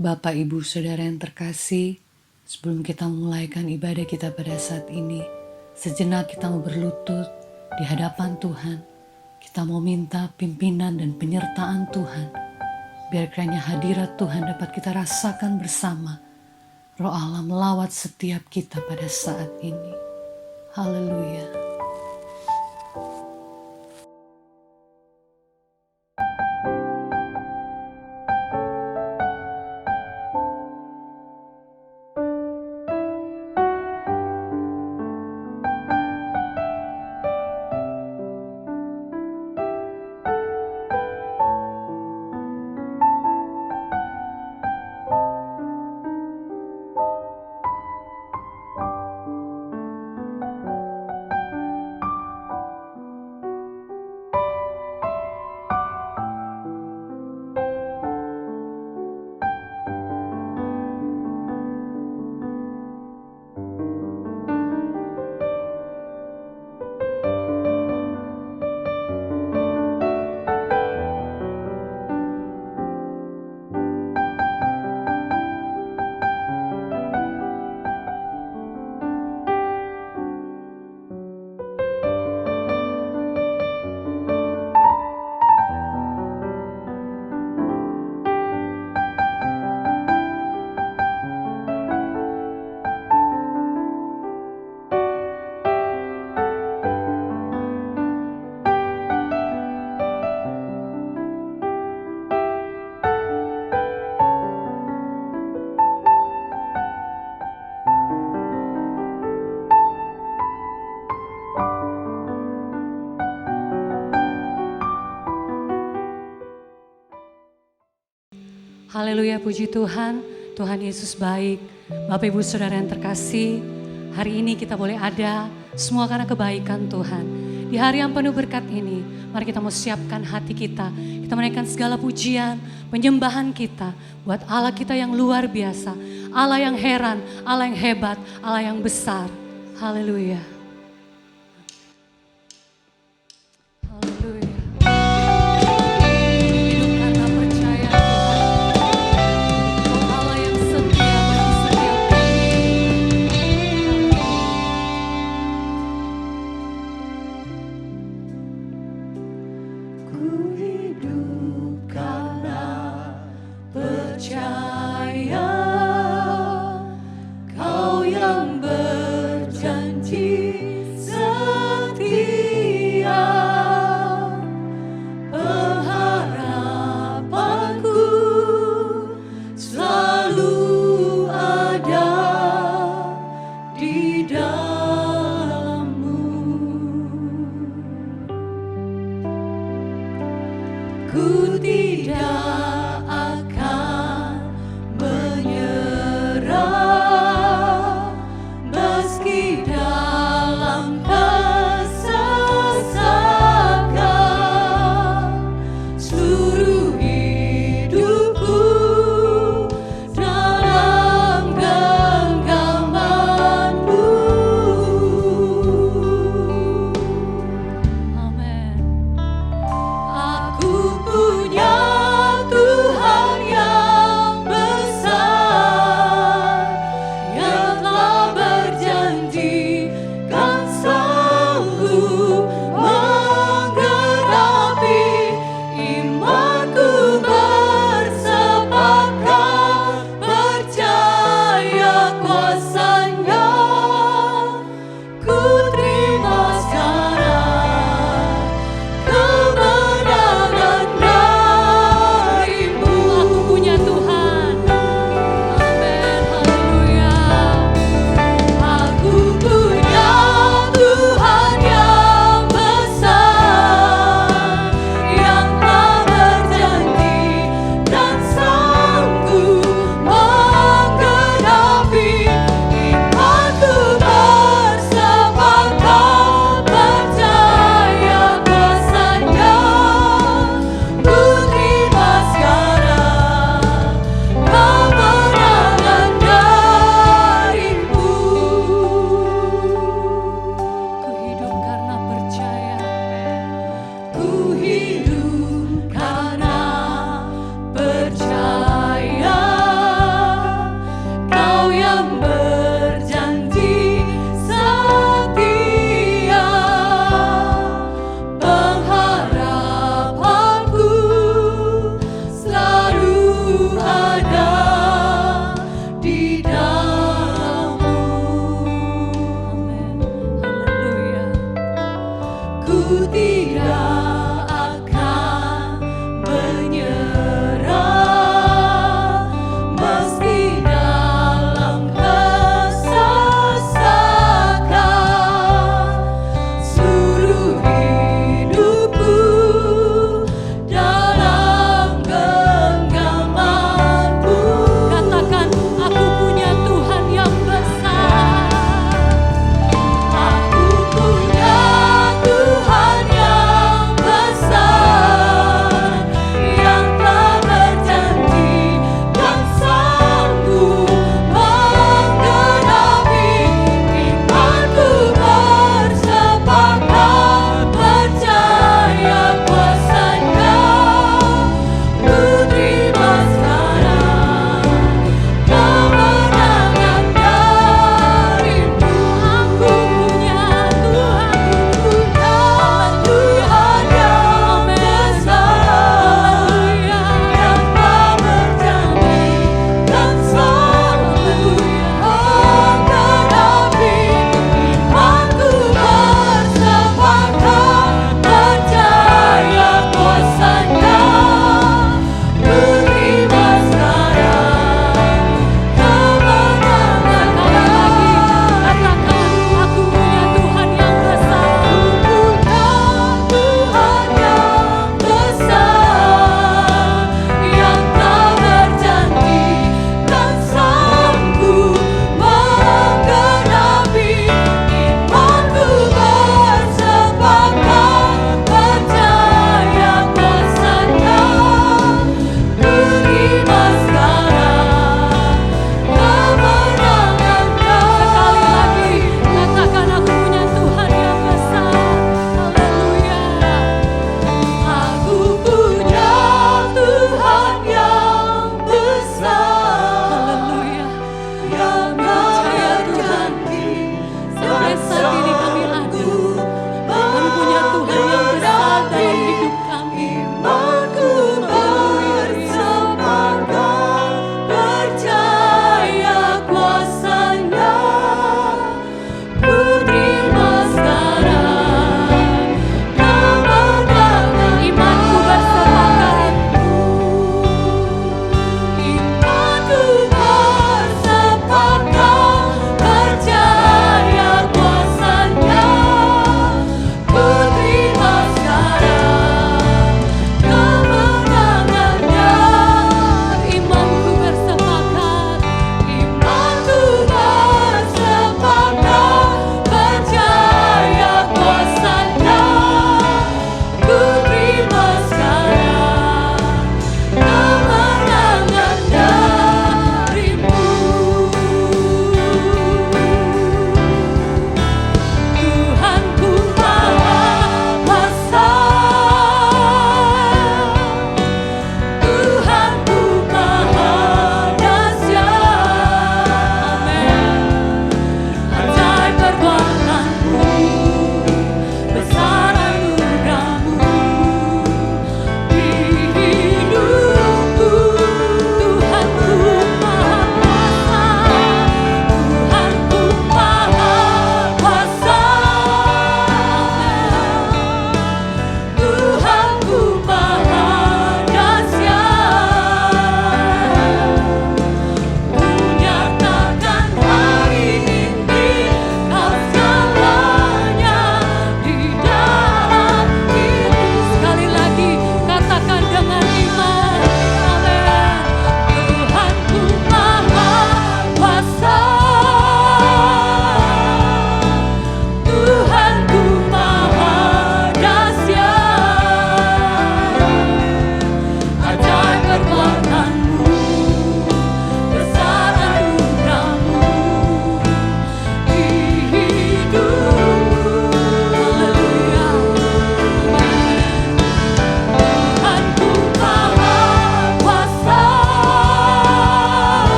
Bapak, Ibu, Saudara yang terkasih, sebelum kita memulaikan ibadah kita pada saat ini, sejenak kita mau berlutut di hadapan Tuhan. Kita mau minta pimpinan dan penyertaan Tuhan. Biar kiranya hadirat Tuhan dapat kita rasakan bersama. Roh Allah melawat setiap kita pada saat ini. Haleluya. Haleluya, puji Tuhan. Tuhan Yesus baik. Bapak Ibu Saudara yang terkasih, hari ini kita boleh ada semua karena kebaikan Tuhan. Di hari yang penuh berkat ini, mari kita mau siapkan hati kita. Kita menaikkan segala pujian, penyembahan kita buat Allah kita yang luar biasa. Allah yang heran, Allah yang hebat, Allah yang besar. Haleluya. Aku punya Aku punya Tuhan yang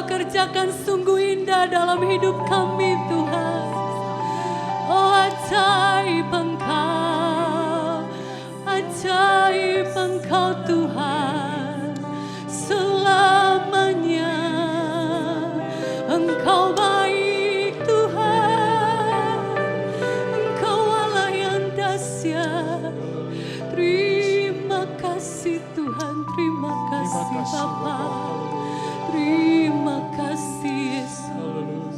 kerjakan sungguh indah dalam hidup kami Tuhan. Oh ajaib Engkau, ajaib Engkau Tuhan, selamanya Engkau baik Tuhan, Engkau Allah yang dahsyat. Terima kasih Tuhan, terima kasih Bapa, terima kasih Yesus,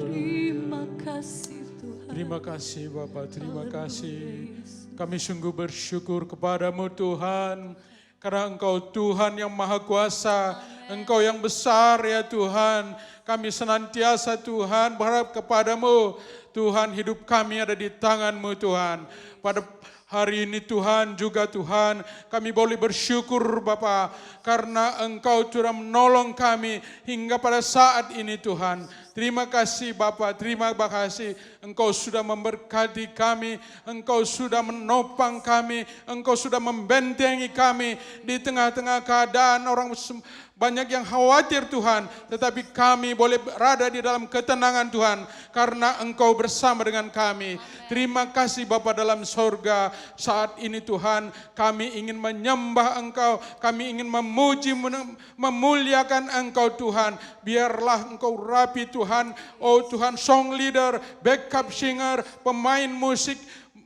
terima kasih Tuhan. Terima kasih Bapa, terima kasih. Kami sungguh bersyukur kepadamu Tuhan, karena Engkau Tuhan yang Maha Kuasa, Engkau yang besar ya Tuhan. Kami senantiasa Tuhan berharap kepadamu, Tuhan hidup kami ada di tangan-Mu Tuhan. Pada hari ini Tuhan juga Tuhan kami boleh bersyukur Bapa, karena Engkau sudah menolong kami hingga pada saat ini Tuhan. Terima kasih Bapa, terima kasih Engkau sudah memberkati kami, Engkau sudah menopang kami, Engkau sudah membentengi kami di tengah-tengah keadaan orang banyak yang khawatir Tuhan, tetapi kami boleh berada di dalam ketenangan Tuhan karena Engkau bersama dengan kami. Terima kasih Bapa dalam sorga, saat ini Tuhan kami ingin menyembah Engkau, kami ingin memuji, memuliakan Engkau Tuhan. Biarlah Engkau rapi Tuhan, oh Tuhan, song leader, backup singer, pemain musik,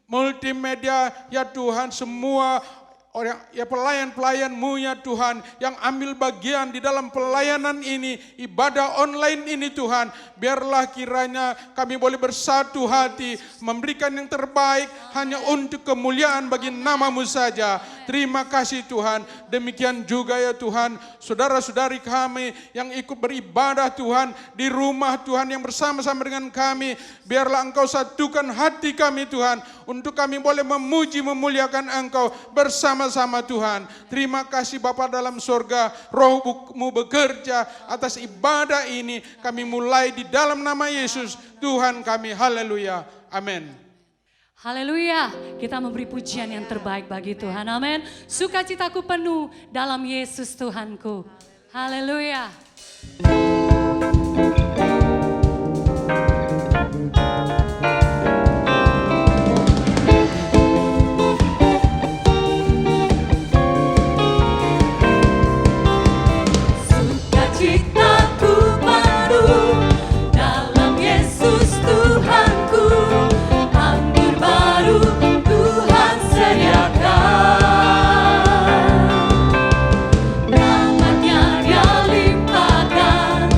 multimedia, ya Tuhan, semua orang ya pelayan-pelayan-Mu ya Tuhan yang ambil bagian di dalam pelayanan ini, ibadah online ini Tuhan, biarlah kiranya kami boleh bersatu hati memberikan yang terbaik hanya untuk kemuliaan bagi nama-Mu saja. Terima kasih Tuhan. Demikian juga ya Tuhan saudara-saudari kami yang ikut beribadah Tuhan di rumah Tuhan yang bersama-sama dengan kami, biarlah Engkau satukan hati kami Tuhan untuk kami boleh memuji memuliakan Engkau bersama-sama Tuhan. Terima kasih Bapa dalam surga, Roh-Mu bekerja atas ibadah ini. Kami mulai di dalam nama Yesus Tuhan kami. Haleluya. Amin. Haleluya, kita memberi pujian yang terbaik bagi Tuhan. Amin. Sukacitaku penuh dalam Yesus Tuhanku. Haleluya. Namanya dia limpahkan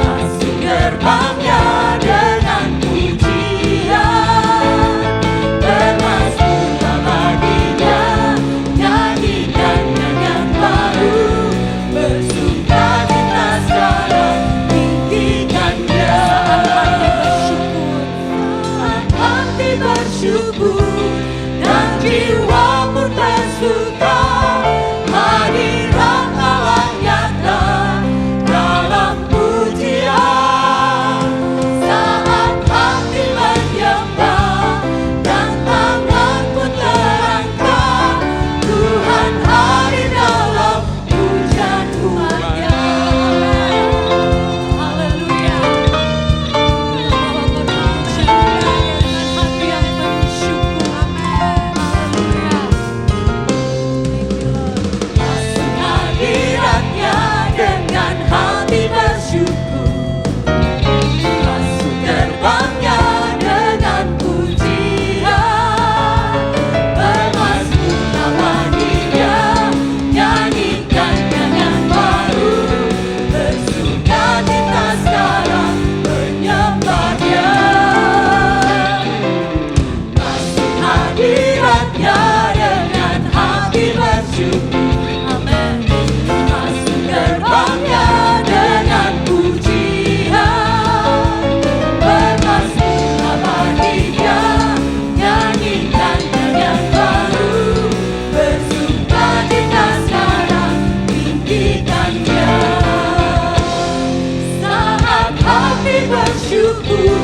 Masuk gerbangnya dengan pujian, bermasmurlah baginya, nyanyikan nyanyian baru, bersukacita sekarang, tinggikan Dia. Saat hati bersyukur dan jiwa pun bersuka, hadirat Allah nyata dalam pujian. Saat hati menyembah dan tangan pun terangkat, Tuhan hadir dalam pujian umatnya. Haleluya. Bawa pujian dengan hati yang bersyukur. Haleluya. Masuk hadiratnya dengan hati bersyukur, masuk gerbangnya dengan pujian, bermasmurlah baginya, nyanyikan nyanyian baru, bersukacita sekarang menyembah Dia. Masuk hadiratnya dengan hati bersyukur, Amin. masuk gerbangnya dengan pujian, bermasmurlah baginya, nyanyikan nyanyian baru, bersukacita sekarang, tinggikan Dia. Saat hati bersyukur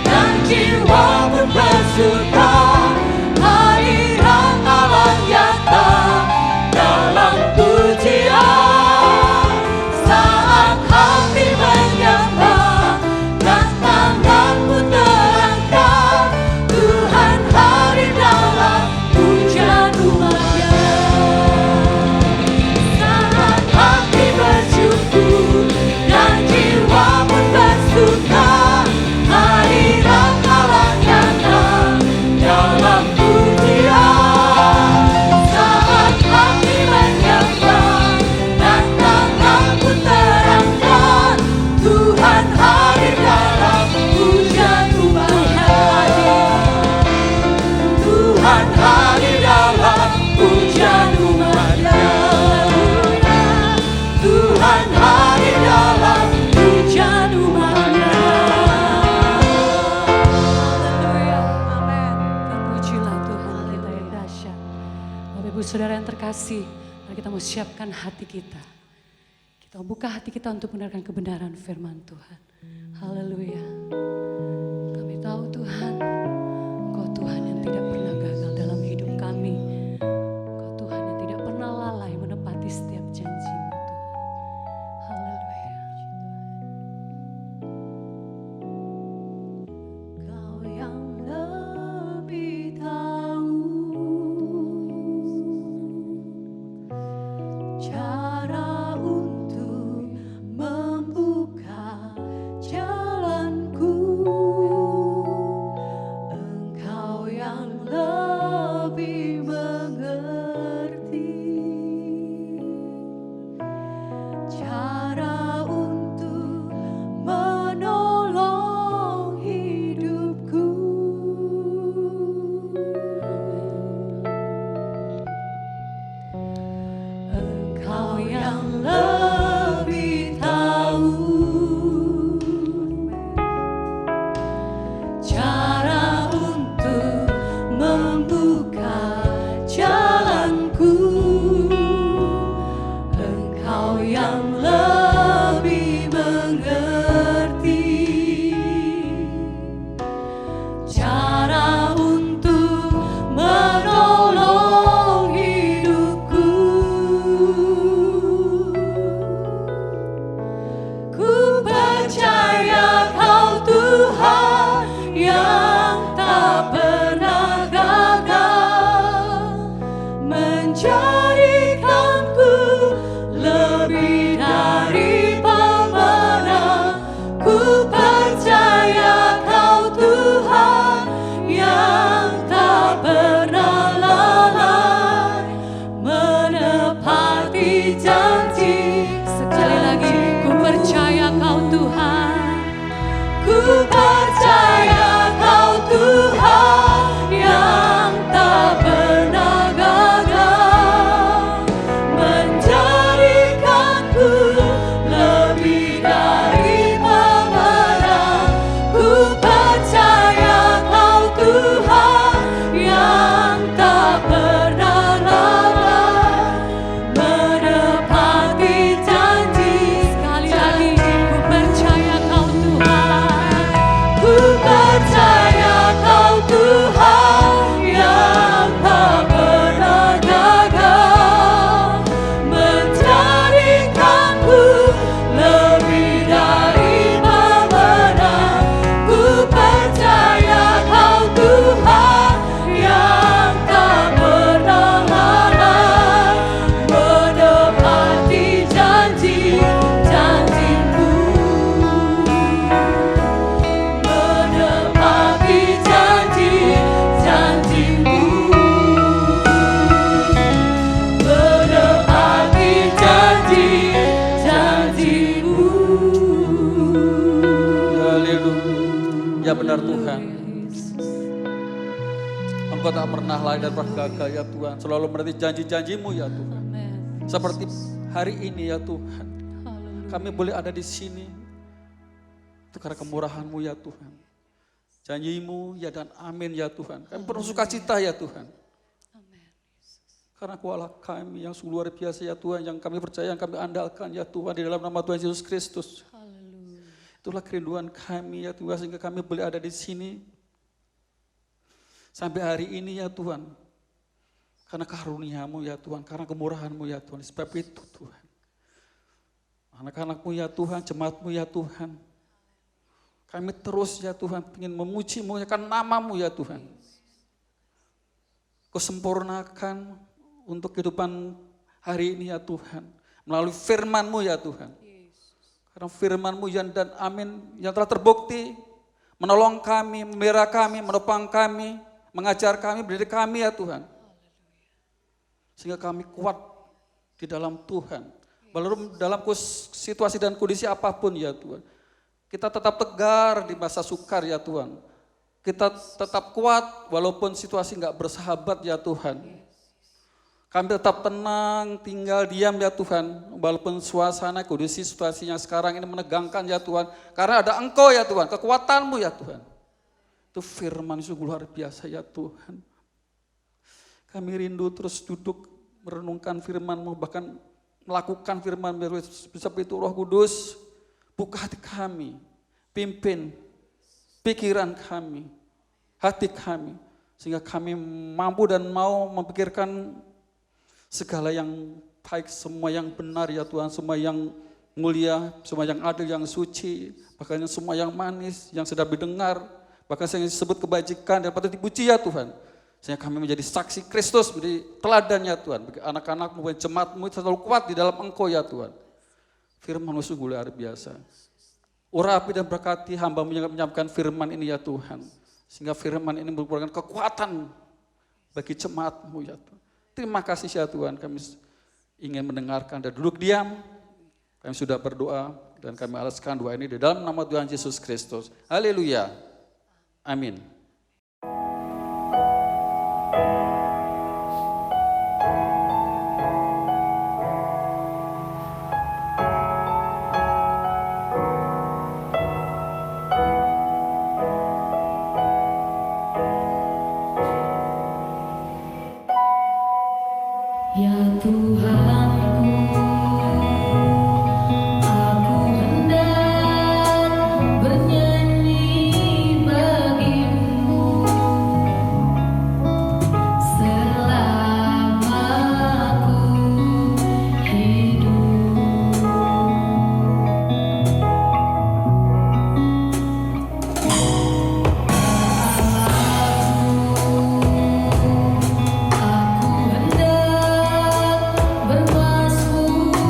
dan jiwa pun bersuka, hadirat Allah nyata dalam pujian. Saat hati menyembah dan tangan pun terangkat, Tuhan hadir dalam pujian umatnya. Saat hati bersyukur dan jiwa pun bersuka, hadirat Allah nyata dalam pujian. Saat hati menyembah dan tangan pun terangkat, Tuhan hadir dalam pujian umatnya. Tuhan hadir dalam pujian umatnya. Tuhan hadir dalam pujian umatnya. Haleluya. Amin. Terpujilah Tuhan kita yang dahsyat. Bapak Ibu Saudara yang terkasih, mari kita mau siapkan hati kita. Kita buka hati kita untuk mendengarkan kebenaran firman Tuhan. Haleluya. Kami tahu Tuhan, Engkau Tuhan yang tidak pernah gagal dalam hidup kami. Engkau Tuhan yang tidak pernah lalai menepati setiap janji-Mu Tuhan. Haleluya. Kau yang lebih tahu cara untuk membuka jalanku. Engkau yang lebih mengerti cara untuk menolong hidupku. Engkau yang lebih tahu cara untuk membuka jalanku. Engkau yang lebih mengerti cara untuk menolong hidupku. Ku percaya Kau Tuhan yang tak pernah gagal, menjadikanku lebih dari pemenang. Ku percaya Kau Tuhan yang tak pernah lalai menepati janji. Sekali lagi benar Tuhan. Engkau tak pernah lalai dan pernah gagal ya Tuhan. Selalu menepati janji-janji-Mu ya Tuhan. Seperti hari ini ya Tuhan. Kami boleh ada di sini. Itu karena kemurahan-Mu ya Tuhan. Janji-Mu ya dan amin ya Tuhan. Kami penuh sukacita ya Tuhan. Karena kuala kami yang sungguh luar biasa ya Tuhan. Yang kami percaya, yang kami andalkan ya Tuhan. Di dalam nama Tuhan Yesus Kristus. Itulah kerinduan kami ya Tuhan. Sehingga kami boleh ada di sini. Sampai hari ini ya Tuhan. Karena karunia-Mu ya Tuhan. Karena kemurahan-Mu ya Tuhan. Sebab itu Tuhan. Anak-anak-Mu ya Tuhan. Jemaat-Mu ya Tuhan. Kami terus ya Tuhan ingin memuji-Mu ya kan nama-Mu ya Tuhan. Kau sempurnakan untuk kehidupan hari ini ya Tuhan. Melalui firman-Mu ya Tuhan. Karena firman-Mu yang dan amin yang telah terbukti. Menolong kami, memelihara kami, menopang kami, mengajar kami, mendidik kami ya Tuhan. Sehingga kami kuat di dalam Tuhan. Walaupun dalam situasi dan kondisi apapun ya Tuhan. Kita tetap tegar di masa sukar ya Tuhan. Kita tetap kuat walaupun situasi enggak bersahabat ya Tuhan. Kami tetap tenang, tinggal diam ya Tuhan. Walaupun suasana, kondisi, situasi yang sekarang ini menegangkan ya Tuhan. Karena ada Engkau ya Tuhan, kekuatan-Mu ya Tuhan. Itu firman sungguh luar biasa ya Tuhan. Kami rindu terus duduk merenungkan firman-Mu, bahkan melakukan firman-Mu. Sebab itu Roh Kudus, buka hati kami, pimpin pikiran kami, hati kami. Sehingga kami mampu dan mau memikirkan segala yang baik, semua yang benar ya Tuhan, semua yang mulia, semua yang adil, yang suci, bahkan semua yang manis, yang sedap didengar, bahkan yang disebut kebajikan dan patut dipuji ya Tuhan. Sehingga kami menjadi saksi Kristus, menjadi teladan ya Tuhan, bagi anak-anak-Mu, bagi jemaat-Mu selalu kuat di dalam Engkau ya Tuhan. Firman-Mu sungguh luar biasa. Urapi dan berkati hamba-Mu yang menyampaikan firman ini ya Tuhan. Sehingga firman ini merupakan kekuatan bagi jemaat-Mu ya Tuhan. Terima kasih ya Tuhan, kami ingin mendengarkan dan duduk diam. Kami sudah berdoa dan kami alaskan doa ini di dalam nama Tuhan Yesus Kristus. Haleluya. Amin. Ya Tuhanku, aku hendak bernyanyi bagi-Mu selama aku hidup. Aku hendak bermazmur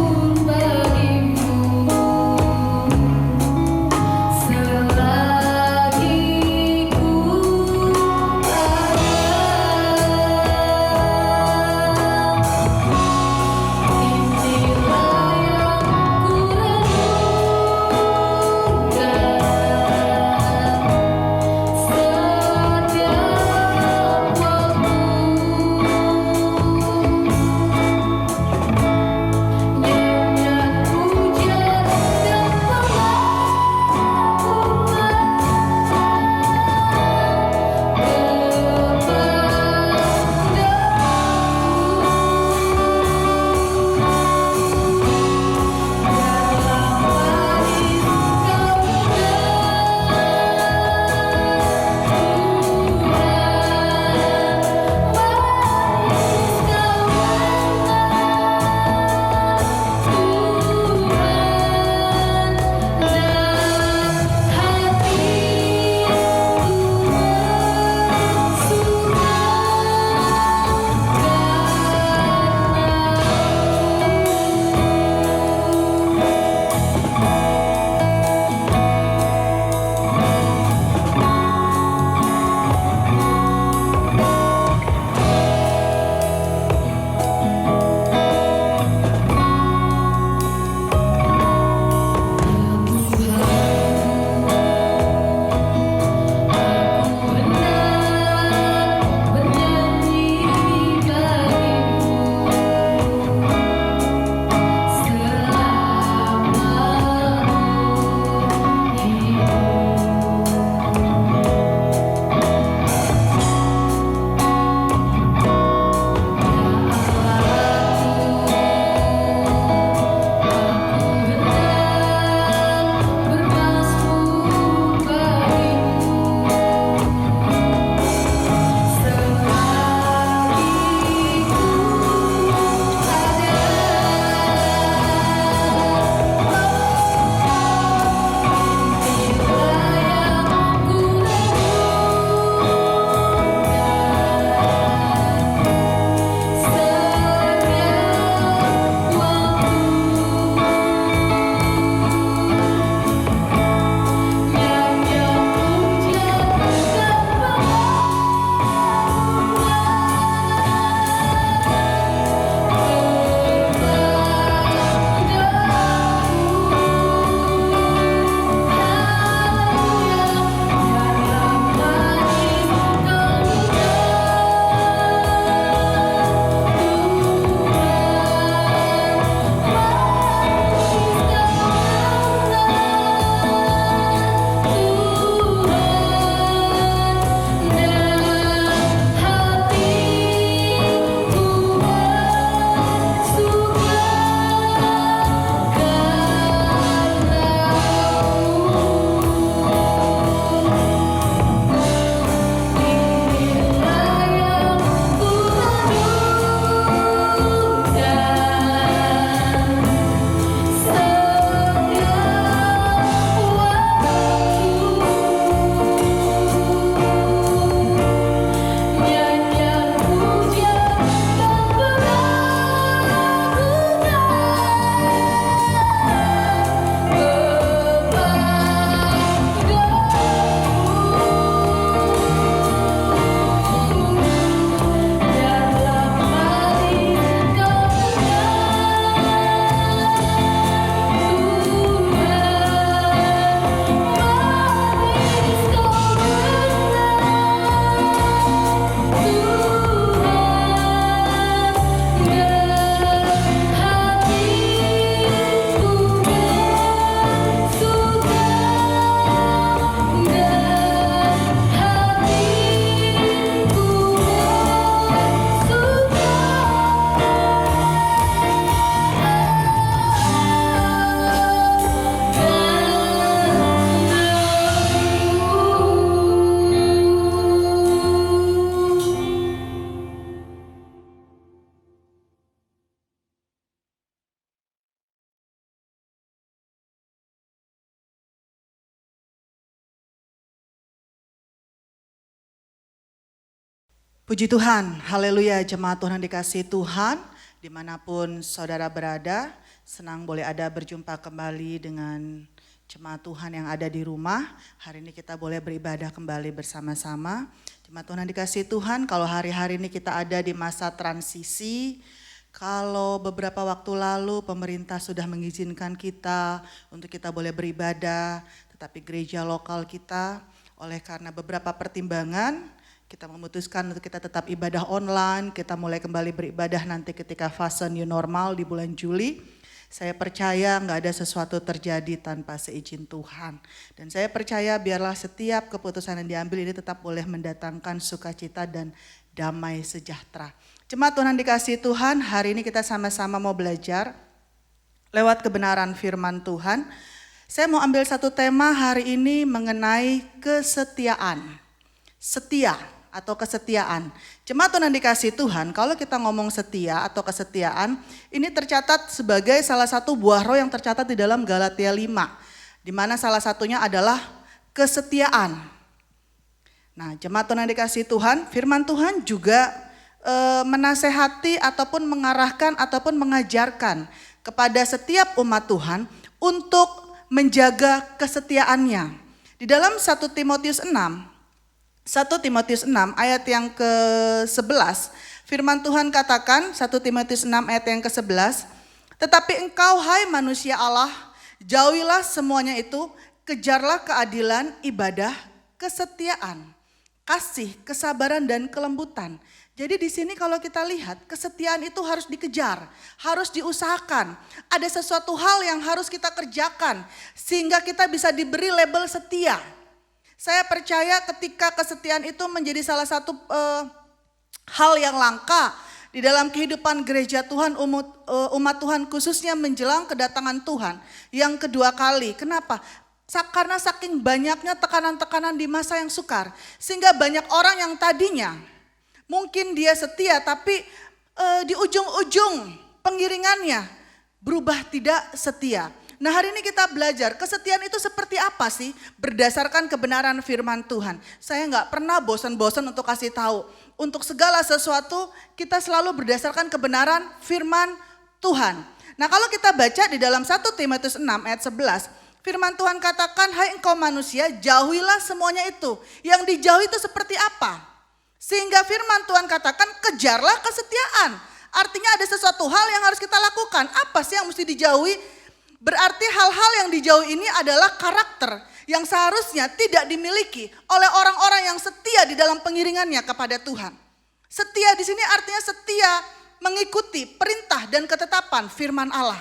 Puji Tuhan, haleluya, jemaat Tuhan yang dikasihi Tuhan, dimanapun saudara berada, senang boleh ada berjumpa kembali dengan jemaat Tuhan yang ada di rumah. Hari ini kita boleh beribadah kembali bersama-sama. Jemaat Tuhan yang dikasihi Tuhan, kalau hari-hari ini kita ada di masa transisi, kalau beberapa waktu lalu pemerintah sudah mengizinkan kita untuk kita boleh beribadah, tetapi gereja lokal kita oleh karena beberapa pertimbangan, kita memutuskan untuk kita tetap ibadah online, kita mulai kembali beribadah nanti ketika fase new normal di bulan Juli. Saya percaya nggak ada sesuatu terjadi tanpa seizin Tuhan. Dan saya percaya biarlah setiap keputusan yang diambil ini tetap boleh mendatangkan sukacita dan damai sejahtera. Jemaat Tuhan dikasihi Tuhan, hari ini kita sama-sama mau belajar lewat kebenaran firman Tuhan. Saya mau ambil satu tema hari ini mengenai kesetiaan. Setia atau kesetiaan. Jemaat Tuhan dikasihi Tuhan, kalau kita ngomong setia atau kesetiaan, ini tercatat sebagai salah satu buah roh yang tercatat di dalam Galatia 5, di mana salah satunya adalah kesetiaan. Nah, jemaat Tuhan dikasihi Tuhan, firman Tuhan juga menasehati ataupun mengarahkan ataupun mengajarkan kepada setiap umat Tuhan untuk menjaga kesetiaannya. Di dalam 1 Timotius 6 ayat yang ke-11, firman Tuhan katakan 1 Timotius 6 ayat yang ke-11, tetapi engkau hai manusia Allah, jauhilah semuanya itu, kejarlah keadilan, ibadah, kesetiaan, kasih, kesabaran dan kelembutan. Jadi di sini kalau kita lihat kesetiaan itu harus dikejar, harus diusahakan. Ada sesuatu hal yang harus kita kerjakan sehingga kita bisa diberi label setia. Saya percaya ketika kesetiaan itu menjadi salah satu hal yang langka di dalam kehidupan gereja Tuhan, umat Tuhan khususnya menjelang kedatangan Tuhan yang kedua kali. Kenapa? Karena saking banyaknya tekanan-tekanan di masa yang sukar. Sehingga banyak orang yang tadinya mungkin dia setia tapi di ujung-ujung pengiringannya berubah tidak setia. Nah hari ini kita belajar kesetiaan itu seperti apa sih berdasarkan kebenaran firman Tuhan. Saya nggak pernah bosan-bosan untuk kasih tahu. Untuk segala sesuatu kita selalu berdasarkan kebenaran firman Tuhan. Nah kalau kita baca di dalam 1 Timotius 6 ayat 11. Firman Tuhan katakan, hai engkau manusia jauhilah semuanya itu. Yang dijauhi itu seperti apa? Sehingga firman Tuhan katakan kejarlah kesetiaan. Artinya ada sesuatu hal yang harus kita lakukan. Apa sih yang mesti dijauhi? Berarti hal-hal yang dijauhi ini adalah karakter yang seharusnya tidak dimiliki oleh orang-orang yang setia di dalam pengiringannya kepada Tuhan. Setia di sini artinya setia mengikuti perintah dan ketetapan firman Allah.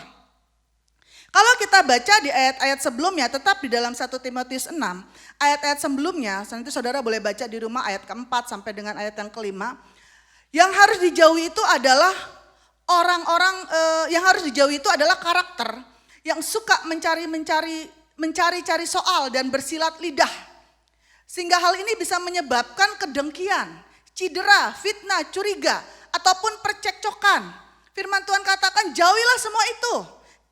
Kalau kita baca di ayat-ayat sebelumnya, tetap di dalam 1 Timotius 6, ayat-ayat sebelumnya, nanti saudara boleh baca di rumah ayat keempat sampai dengan ayat yang kelima. Yang harus dijauhi itu adalah yang harus dijauhi itu adalah karakter yang suka mencari-cari soal dan bersilat lidah. Sehingga hal ini bisa menyebabkan kedengkian, cedera, fitnah, curiga, ataupun percekcokan. Firman Tuhan katakan jauhilah semua itu,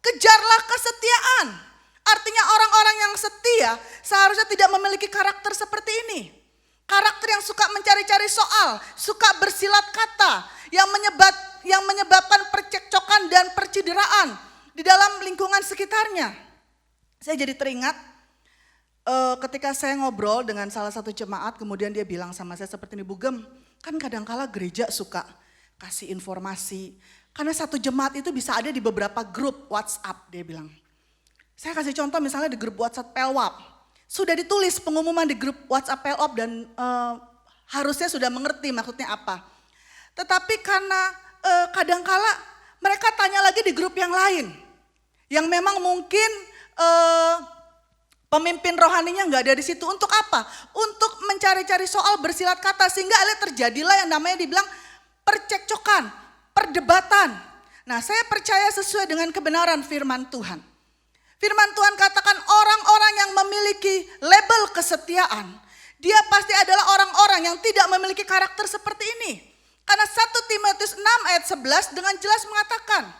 kejarlah kesetiaan. Artinya orang-orang yang setia seharusnya tidak memiliki karakter seperti ini. Karakter yang suka mencari-cari soal, suka bersilat kata, yang menyebabkan percekcokan dan percederaan di dalam lingkungan sekitarnya. Saya jadi teringat ketika saya ngobrol dengan salah satu jemaat, kemudian dia bilang sama saya seperti ini, Bugem, kan kadangkala gereja suka kasih informasi. Karena satu jemaat itu bisa ada di beberapa grup WhatsApp, dia bilang. Saya kasih contoh misalnya di grup WhatsApp Pelwap. Sudah ditulis pengumuman di grup WhatsApp Pelwap dan harusnya sudah mengerti maksudnya apa. Tetapi karena kadangkala mereka tanya lagi di grup yang lain. Yang memang mungkin pemimpin rohaninya nggak ada di situ. Untuk apa? Untuk mencari-cari soal bersilat kata. Sehingga terjadilah yang namanya dibilang percekcokan, perdebatan. Nah saya percaya sesuai dengan kebenaran firman Tuhan. Firman Tuhan katakan orang-orang yang memiliki label kesetiaan, dia pasti adalah orang-orang yang tidak memiliki karakter seperti ini. Karena 1 Timotius 6 ayat 11 dengan jelas mengatakan,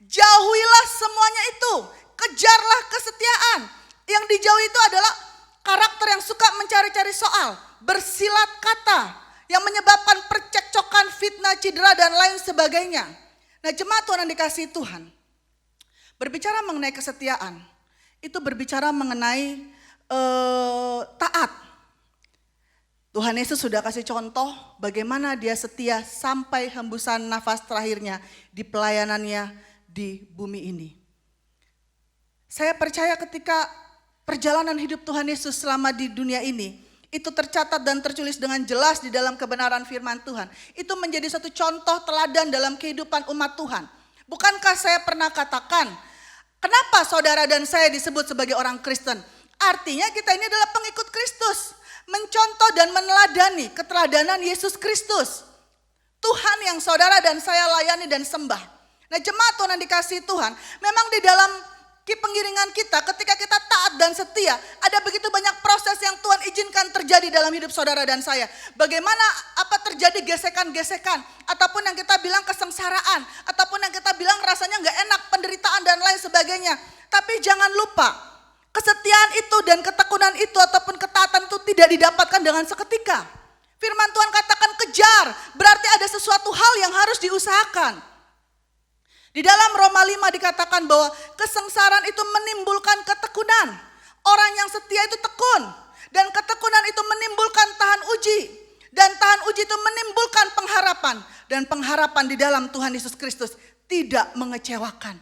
jauhilah semuanya itu, kejarlah kesetiaan. Yang dijauhi itu adalah karakter yang suka mencari-cari soal, bersilat kata, yang menyebabkan percekcokan, fitnah, cedera, dan lain sebagainya. Nah, jemaat Tuhan yang dikasihi Tuhan, berbicara mengenai kesetiaan, itu berbicara mengenai taat. Tuhan Yesus sudah kasih contoh bagaimana dia setia sampai hembusan nafas terakhirnya di pelayanannya di bumi ini. Saya percaya ketika perjalanan hidup Tuhan Yesus selama di dunia ini, itu tercatat dan tertulis dengan jelas di dalam kebenaran firman Tuhan. Itu menjadi satu contoh teladan dalam kehidupan umat Tuhan. Bukankah saya pernah katakan, kenapa saudara dan saya disebut sebagai orang Kristen? Artinya kita ini adalah pengikut Kristus. Mencontoh dan meneladani keteladanan Yesus Kristus. Tuhan yang saudara dan saya layani dan sembah. Nah, jemaat Tuhan yang dikasihi Tuhan, memang di dalam pengiringan kita, ketika kita taat dan setia, ada begitu banyak proses yang Tuhan izinkan terjadi dalam hidup saudara dan saya. Bagaimana terjadi gesekan-gesekan, ataupun yang kita bilang kesengsaraan, ataupun yang kita bilang rasanya nggak enak, penderitaan dan lain sebagainya. Tapi jangan lupa, kesetiaan itu dan ketekunan itu ataupun ketaatan itu tidak didapatkan dengan seketika. Firman Tuhan katakan kejar, berarti ada sesuatu hal yang harus diusahakan. Di dalam Roma 5 dikatakan bahwa kesengsaraan itu menimbulkan ketekunan. Orang yang setia itu tekun. Dan ketekunan itu menimbulkan tahan uji. Dan tahan uji itu menimbulkan pengharapan. Dan pengharapan di dalam Tuhan Yesus Kristus tidak mengecewakan.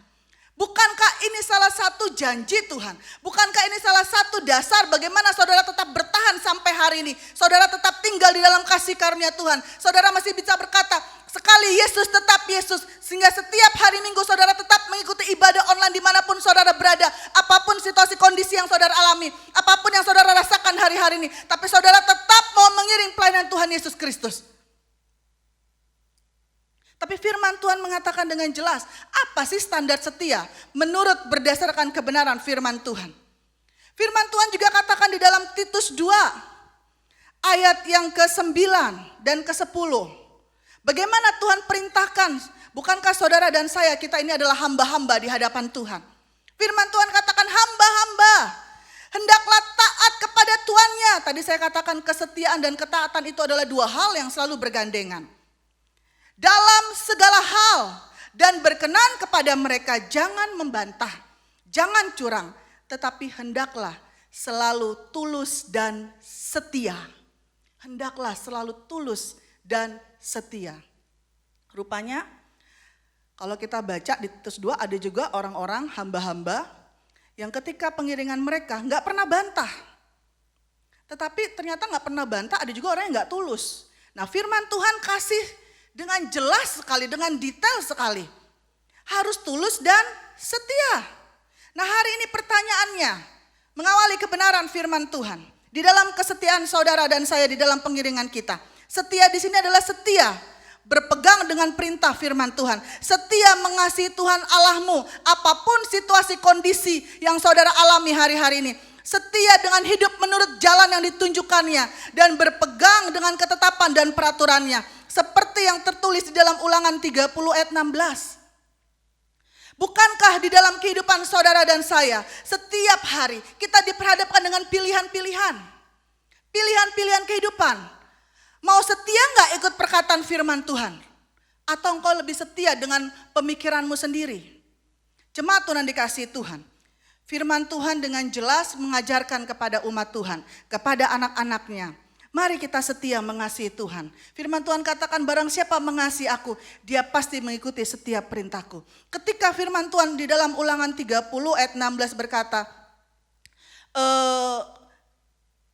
Bukankah ini salah satu janji Tuhan? Bukankah ini salah satu dasar bagaimana saudara tetap bertahan sampai hari ini? Saudara tetap tinggal di dalam kasih karunia Tuhan. Saudara masih bisa berkata, sekali Yesus tetap Yesus. Sehingga setiap hari Minggu saudara tetap mengikuti ibadah online dimanapun saudara berada. Apapun situasi kondisi yang saudara alami. Apapun yang saudara rasakan hari-hari ini. Tapi saudara tetap mau mengiring pelayanan Tuhan Yesus Kristus. Tapi firman Tuhan mengatakan dengan jelas, apa sih standar setia menurut berdasarkan kebenaran firman Tuhan. Firman Tuhan juga katakan di dalam Titus 2 ayat yang ke-9 dan ke-10. Bagaimana Tuhan perintahkan, bukankah saudara dan saya, kita ini adalah hamba-hamba di hadapan Tuhan. Firman Tuhan katakan hamba-hamba, hendaklah taat kepada tuannya. Tadi saya katakan kesetiaan dan ketaatan itu adalah dua hal yang selalu bergandengan. Dalam segala hal dan berkenan kepada mereka, jangan membantah, jangan curang, tetapi hendaklah selalu tulus dan setia. Hendaklah selalu tulus dan setia. Rupanya kalau kita baca di Titus 2 ada juga orang-orang hamba-hamba yang ketika pengiringan mereka nggak pernah bantah. Tetapi ternyata nggak pernah bantah, ada juga orang yang nggak tulus. Nah, firman Tuhan kasih dengan jelas sekali, dengan detail sekali. Harus tulus dan setia. Nah, hari ini pertanyaannya, mengawali kebenaran firman Tuhan. Di dalam kesetiaan saudara dan saya di dalam pengiringan kita. Setia di sini adalah setia berpegang dengan perintah firman Tuhan. Setia mengasihi Tuhan Allahmu apapun situasi kondisi yang saudara alami hari-hari ini. Setia dengan hidup menurut jalan yang ditunjukkannya dan berpegang dengan ketetapan dan peraturannya. Seperti yang tertulis di dalam Ulangan 30 ayat 16. Bukankah di dalam kehidupan saudara dan saya setiap hari kita diperhadapkan dengan pilihan-pilihan. Pilihan-pilihan kehidupan. Mau setia gak ikut perkataan firman Tuhan? Atau engkau lebih setia dengan pemikiranmu sendiri? Jemaat Tuhan dikasihi Tuhan. Firman Tuhan dengan jelas mengajarkan kepada umat Tuhan, kepada anak-anaknya. Mari kita setia mengasihi Tuhan. Firman Tuhan katakan barang siapa mengasihi aku, dia pasti mengikuti setiap perintahku. Ketika firman Tuhan di dalam Ulangan 30 ayat 16 berkata,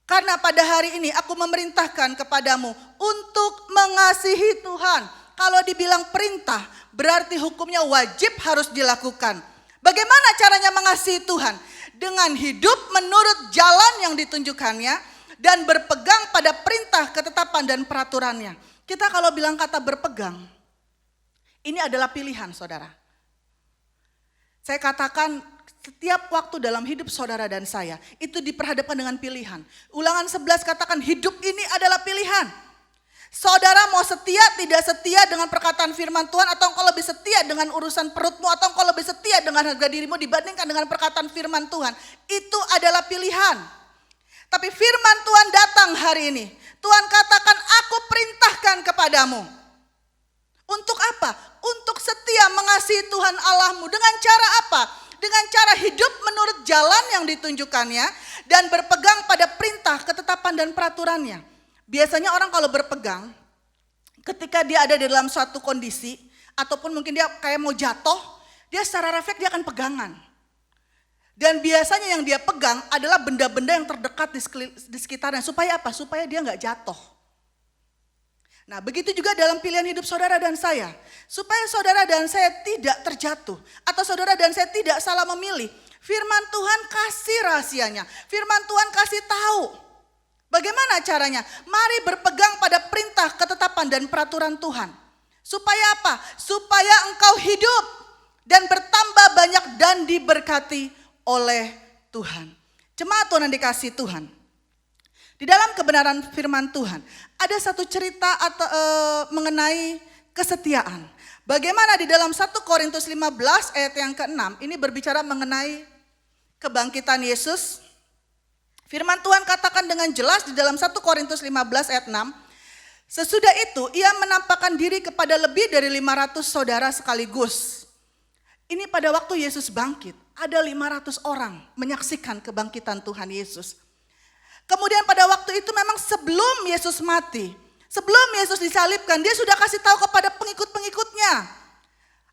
karena pada hari ini aku memerintahkan kepadamu untuk mengasihi Tuhan. Kalau dibilang perintah berarti hukumnya wajib harus dilakukan. Bagaimana caranya mengasihi Tuhan? Dengan hidup menurut jalan yang ditunjukkannya. Dan berpegang pada perintah, ketetapan, dan peraturannya. Kita kalau bilang kata berpegang, ini adalah pilihan saudara. Saya katakan setiap waktu dalam hidup saudara dan saya, itu diperhadapkan dengan pilihan. Ulangan 11 katakan hidup ini adalah pilihan. Saudara mau setia, tidak setia dengan perkataan firman Tuhan, atau engkau lebih setia dengan urusan perutmu, atau engkau lebih setia dengan harga dirimu dibandingkan dengan perkataan firman Tuhan. Itu adalah pilihan. Tapi firman Tuhan datang hari ini. Tuhan katakan, aku perintahkan kepadamu. Untuk apa? Untuk setia mengasihi Tuhan Allahmu. Dengan cara apa? Dengan cara hidup menurut jalan yang ditunjukkannya dan berpegang pada perintah, ketetapan dan peraturannya. Biasanya orang kalau berpegang, ketika dia ada di dalam suatu kondisi, ataupun mungkin dia kayak mau jatuh, dia secara refleks dia akan pegangan. Dan biasanya yang dia pegang adalah benda-benda yang terdekat di sekitarnya. Supaya apa? Supaya dia nggak jatuh. Nah, begitu juga dalam pilihan hidup saudara dan saya. Supaya saudara dan saya tidak terjatuh. Atau saudara dan saya tidak salah memilih. Firman Tuhan kasih rahasianya. Firman Tuhan kasih tahu. Bagaimana caranya? Mari berpegang pada perintah, ketetapan dan peraturan Tuhan. Supaya apa? Supaya engkau hidup dan bertambah banyak dan diberkati oleh Tuhan. Jemaat Tuhan yang dikasihi Tuhan. Di dalam kebenaran firman Tuhan, ada satu cerita mengenai kesetiaan. Bagaimana di dalam 1 Korintus 15 ayat yang ke-6, ini berbicara mengenai kebangkitan Yesus. Firman Tuhan katakan dengan jelas di dalam 1 Korintus 15 ayat 6, sesudah itu ia menampakkan diri kepada lebih dari 500 saudara sekaligus. Ini pada waktu Yesus bangkit, ada 500 orang menyaksikan kebangkitan Tuhan Yesus. Kemudian pada waktu itu memang sebelum Yesus mati, sebelum Yesus disalibkan, dia sudah kasih tahu kepada pengikut-pengikutnya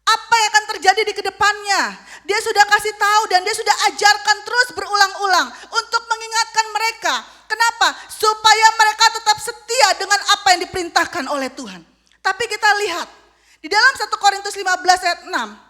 apa yang akan terjadi di kedepannya. Dia sudah kasih tahu dan dia sudah ajarkan terus berulang-ulang untuk mengingatkan mereka. Kenapa? Supaya mereka tetap setia dengan apa yang diperintahkan oleh Tuhan. Tapi kita lihat di dalam 1 Korintus 15 ayat 6,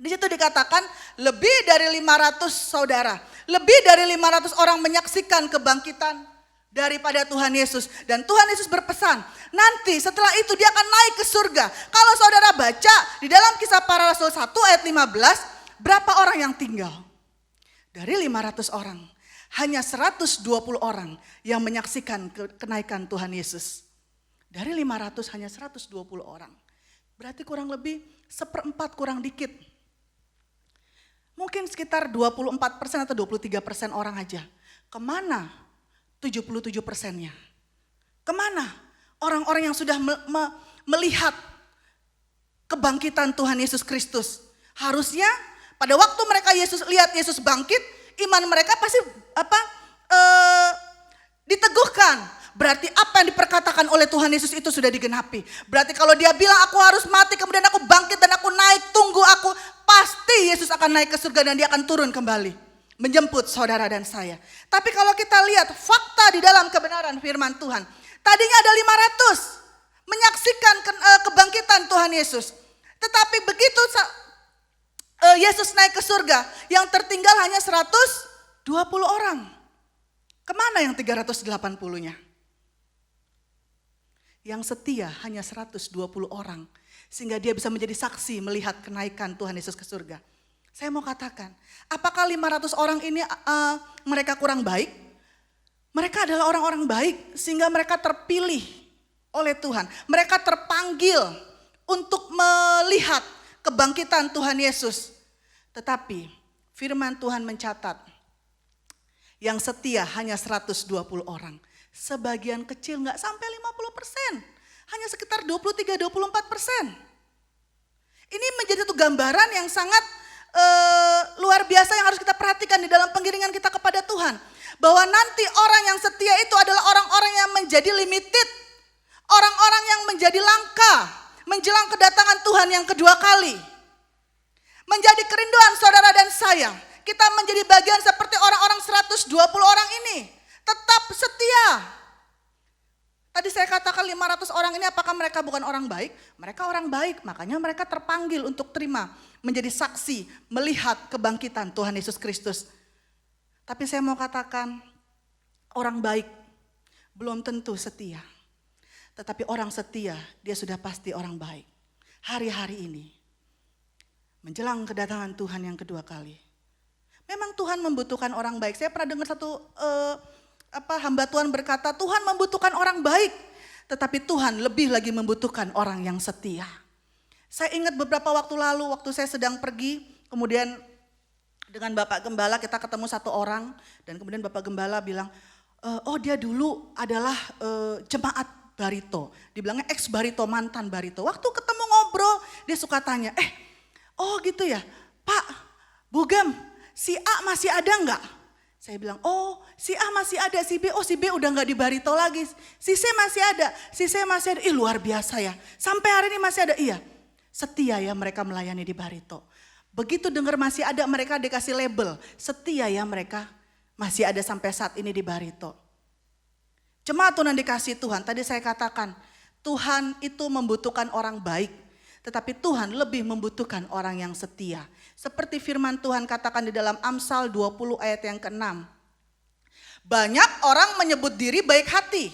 di situ dikatakan lebih dari 500 saudara, lebih dari 500 orang menyaksikan kebangkitan daripada Tuhan Yesus. Dan Tuhan Yesus berpesan, nanti setelah itu dia akan naik ke surga. Kalau saudara baca di dalam Kisah Para Rasul 1 ayat 15, berapa orang yang tinggal? Dari 500 orang, hanya 120 orang yang menyaksikan kenaikan Tuhan Yesus. Dari 500 hanya 120 orang. Berarti kurang lebih 1/4 kurang dikit. Mungkin sekitar 24% atau 23% orang aja. Kemana 77%-nya? Kemana orang-orang yang sudah melihat kebangkitan Tuhan Yesus Kristus? Harusnya pada waktu mereka lihat Yesus bangkit, iman mereka pasti diteguhkan. Berarti apa yang diperkatakan oleh Tuhan Yesus itu sudah digenapi. Berarti kalau dia bilang aku harus mati kemudian aku bangkit dan aku naik, tunggu aku. Pasti Yesus akan naik ke surga dan dia akan turun kembali. Menjemput saudara dan saya. Tapi kalau kita lihat fakta di dalam kebenaran firman Tuhan. Tadinya ada 500 menyaksikan kebangkitan Tuhan Yesus. Tetapi begitu Yesus naik ke surga, yang tertinggal hanya 120 orang. Kemana yang 380-nya? Yang setia hanya 120 orang. Sehingga dia bisa menjadi saksi melihat kenaikan Tuhan Yesus ke surga. Saya mau katakan, apakah 500 orang ini mereka kurang baik? Mereka adalah orang-orang baik sehingga mereka terpilih oleh Tuhan. Mereka terpanggil untuk melihat kebangkitan Tuhan Yesus. Tetapi firman Tuhan mencatat, yang setia hanya 120 orang. Sebagian kecil gak sampai 50%. Hanya sekitar 23-24%. Ini menjadi satu gambaran yang sangat luar biasa yang harus kita perhatikan di dalam pengiringan kita kepada Tuhan. Bahwa nanti orang yang setia itu adalah orang-orang yang menjadi limited. Orang-orang yang menjadi langka. Menjelang kedatangan Tuhan yang kedua kali. Menjadi kerinduan saudara dan saya. Kita menjadi bagian seperti orang-orang 120 orang ini. Tetap setia. Tadi saya katakan 500 orang ini apakah mereka bukan orang baik? Mereka orang baik, makanya mereka terpanggil untuk terima menjadi saksi melihat kebangkitan Tuhan Yesus Kristus. Tapi saya mau katakan orang baik belum tentu setia. Tetapi orang setia dia sudah pasti orang baik. Hari-hari ini menjelang kedatangan Tuhan yang kedua kali. Memang Tuhan membutuhkan orang baik. Saya pernah dengar satu hamba Tuhan berkata, Tuhan membutuhkan orang baik, tetapi Tuhan lebih lagi membutuhkan orang yang setia. Saya ingat beberapa waktu lalu, waktu saya sedang pergi, kemudian dengan Bapak Gembala kita ketemu satu orang, dan kemudian Bapak Gembala bilang, oh dia dulu adalah jemaat barito. Dibilangnya ex barito, mantan barito. Waktu ketemu ngobrol, dia suka tanya, oh gitu ya, Pak, Bugam, si A masih ada enggak? Saya bilang, oh si A masih ada, si B, oh si B udah enggak di barito lagi. Si C masih ada, si C masih ada. Ih luar biasa ya, sampai hari ini masih ada. Iya, setia ya mereka melayani di barito. Begitu dengar masih ada, mereka dikasih label, setia ya mereka masih ada sampai saat ini di barito. Jemaat Tuhan dikasih Tuhan, tadi saya katakan, Tuhan itu membutuhkan orang baik, tetapi Tuhan lebih membutuhkan orang yang setia. Seperti firman Tuhan katakan di dalam Amsal 20 ayat yang ke-6. Banyak orang menyebut diri baik hati,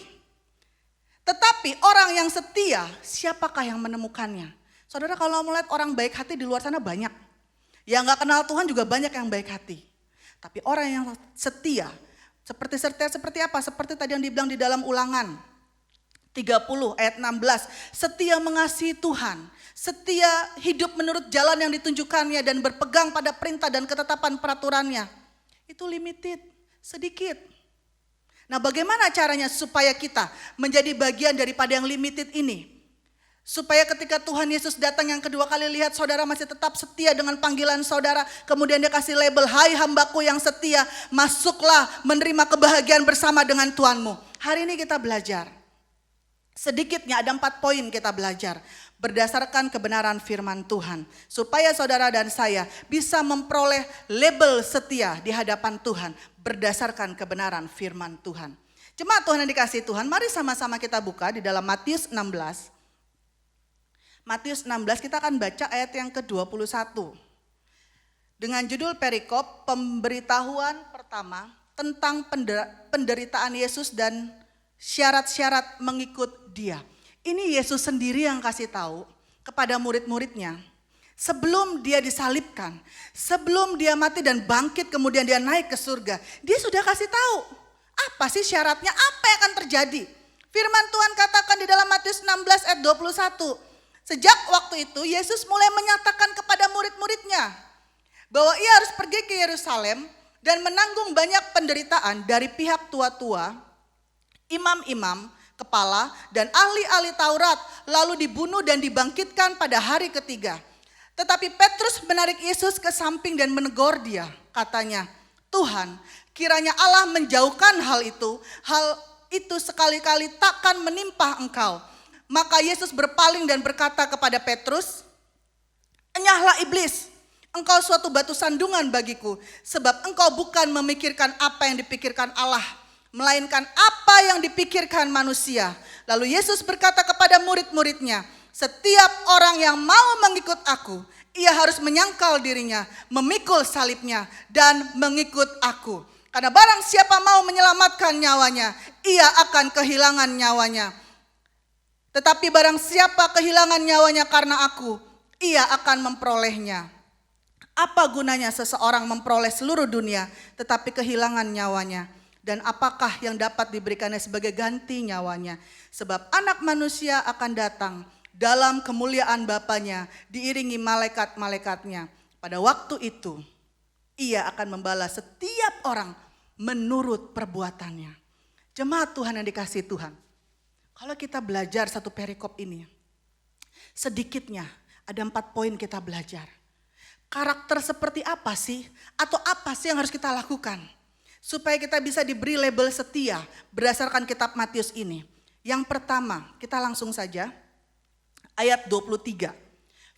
tetapi orang yang setia, siapakah yang menemukannya? Saudara, kalau melihat orang baik hati di luar sana banyak. Yang gak kenal Tuhan juga banyak yang baik hati. Tapi orang yang setia, seperti apa? Seperti tadi yang dibilang di dalam Ulangan 30 ayat 16. Setia mengasihi Tuhan, setia hidup menurut jalan yang ditunjukkannya dan berpegang pada perintah dan ketetapan peraturannya. Itu limited, sedikit. Nah, bagaimana caranya supaya kita menjadi bagian daripada yang limited ini? Supaya ketika Tuhan Yesus datang yang kedua kali, lihat saudara masih tetap setia dengan panggilan saudara. Kemudian dia kasih label, hai hambaku yang setia, masuklah menerima kebahagiaan bersama dengan Tuhanmu. Hari ini kita belajar. Sedikitnya ada 4 poin kita belajar. Berdasarkan kebenaran firman Tuhan. Supaya saudara dan saya bisa memperoleh label setia di hadapan Tuhan. Berdasarkan kebenaran firman Tuhan. Jemaat Tuhan yang dikasihi Tuhan, mari sama-sama kita buka di dalam Matius 16. Matius 16 kita akan baca ayat yang ke-21. Dengan judul perikop, pemberitahuan pertama tentang penderitaan Yesus dan syarat-syarat mengikut dia. Ini Yesus sendiri yang kasih tahu kepada murid-muridnya. Sebelum dia disalibkan, sebelum dia mati dan bangkit kemudian dia naik ke surga. Dia sudah kasih tahu apa sih syaratnya, apa yang akan terjadi. Firman Tuhan katakan di dalam Matius 16 ayat 21. Sejak waktu itu Yesus mulai menyatakan kepada murid-muridnya bahwa ia harus pergi ke Yerusalem dan menanggung banyak penderitaan dari pihak tua-tua, imam-imam, kepala dan ahli-ahli Taurat, lalu dibunuh dan dibangkitkan pada hari ketiga. Tetapi Petrus menarik Yesus ke samping dan menegur dia, katanya, Tuhan, kiranya Allah menjauhkan hal itu sekali-kali takkan menimpa engkau. Maka Yesus berpaling dan berkata kepada Petrus, enyahlah iblis, engkau suatu batu sandungan bagiku, sebab engkau bukan memikirkan apa yang dipikirkan Allah, melainkan apa yang dipikirkan manusia. Lalu Yesus berkata kepada murid-muridnya, setiap orang yang mau mengikut aku, ia harus menyangkal dirinya, memikul salibnya, dan mengikut aku. Karena barang siapa mau menyelamatkan nyawanya, ia akan kehilangan nyawanya. Tetapi barang siapa kehilangan nyawanya karena aku, ia akan memperolehnya. Apa gunanya seseorang memperoleh seluruh dunia tetapi kehilangan nyawanya? Dan apakah yang dapat diberikannya sebagai ganti nyawanya? Sebab anak manusia akan datang dalam kemuliaan Bapanya diiringi malaikat-malaikatnya. Pada waktu itu ia akan membalas setiap orang menurut perbuatannya. Jemaat Tuhan yang dikasihi Tuhan. Kalau kita belajar satu perikop ini, sedikitnya ada 4 poin kita belajar. Karakter seperti apa sih? Atau apa sih yang harus kita lakukan? Supaya kita bisa diberi label setia berdasarkan kitab Matius ini. Yang pertama, kita langsung saja ayat 23.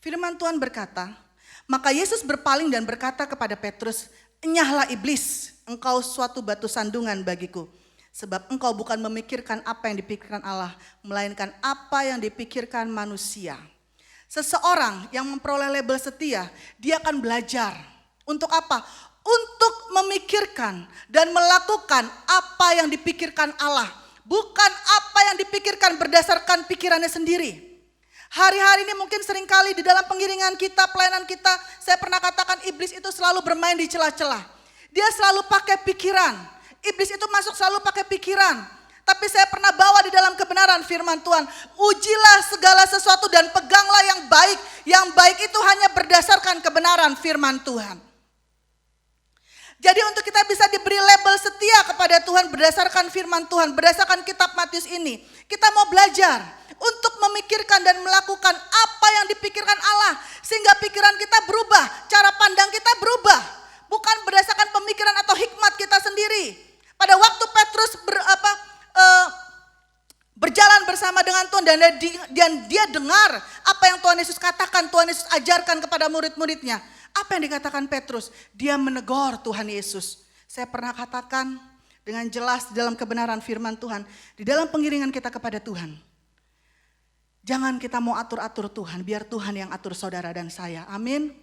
Firman Tuhan berkata, maka Yesus berpaling dan berkata kepada Petrus, enyahlah iblis, engkau suatu batu sandungan bagiku. Sebab engkau bukan memikirkan apa yang dipikirkan Allah, melainkan apa yang dipikirkan manusia. Seseorang yang memperoleh label setia, dia akan belajar. Untuk apa? Untuk memikirkan dan melakukan apa yang dipikirkan Allah. Bukan apa yang dipikirkan berdasarkan pikirannya sendiri. Hari-hari ini mungkin seringkali di dalam pengiringan kita, pelayanan kita, saya pernah katakan iblis itu selalu bermain di celah-celah. Dia selalu pakai pikiran. Iblis itu masuk selalu pakai pikiran. Tapi saya pernah bawa di dalam kebenaran firman Tuhan. Ujilah segala sesuatu dan peganglah yang baik. Yang baik itu hanya berdasarkan kebenaran firman Tuhan. Jadi untuk kita bisa diberi label setia kepada Tuhan berdasarkan firman Tuhan, berdasarkan kitab Matius ini, kita mau belajar untuk memikirkan dan melakukan apa yang dipikirkan Allah, sehingga pikiran kita berubah, cara pandang kita berubah, bukan berdasarkan pemikiran atau hikmat kita sendiri. Pada waktu Petrus berjalan bersama dengan Tuhan dan dia dengar apa yang Tuhan Yesus katakan, Tuhan Yesus ajarkan kepada murid-muridnya. Apa yang dikatakan Petrus? Dia menegur Tuhan Yesus. Saya pernah katakan dengan jelas dalam kebenaran firman Tuhan, di dalam pengiringan kita kepada Tuhan. Jangan kita mau atur-atur Tuhan, biar Tuhan yang atur saudara dan saya. Amin.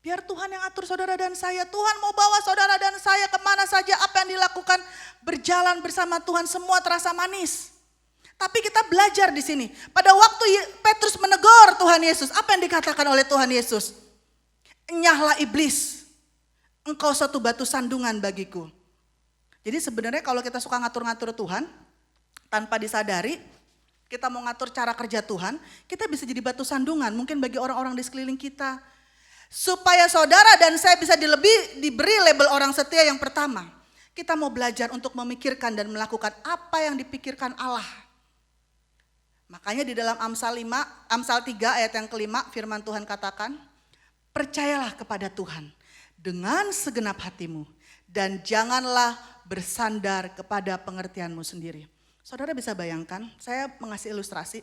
Biar Tuhan yang atur saudara dan saya. Tuhan mau bawa saudara dan saya kemana saja, apa yang dilakukan, berjalan bersama Tuhan semua terasa manis. Tapi kita belajar di sini. Pada waktu Petrus menegur Tuhan Yesus, apa yang dikatakan oleh Tuhan Yesus? Enyahlah iblis, engkau satu batu sandungan bagiku. Jadi sebenarnya kalau kita suka ngatur-ngatur Tuhan, tanpa disadari, kita mau ngatur cara kerja Tuhan, kita bisa jadi batu sandungan mungkin bagi orang-orang di sekeliling kita. Supaya saudara dan saya bisa diberi label orang setia yang pertama. Kita mau belajar untuk memikirkan dan melakukan apa yang dipikirkan Allah. Makanya di dalam Amsal 3 ayat yang kelima firman Tuhan katakan, percayalah kepada Tuhan dengan segenap hatimu dan janganlah bersandar kepada pengertianmu sendiri. Saudara bisa bayangkan, saya mengasih ilustrasi.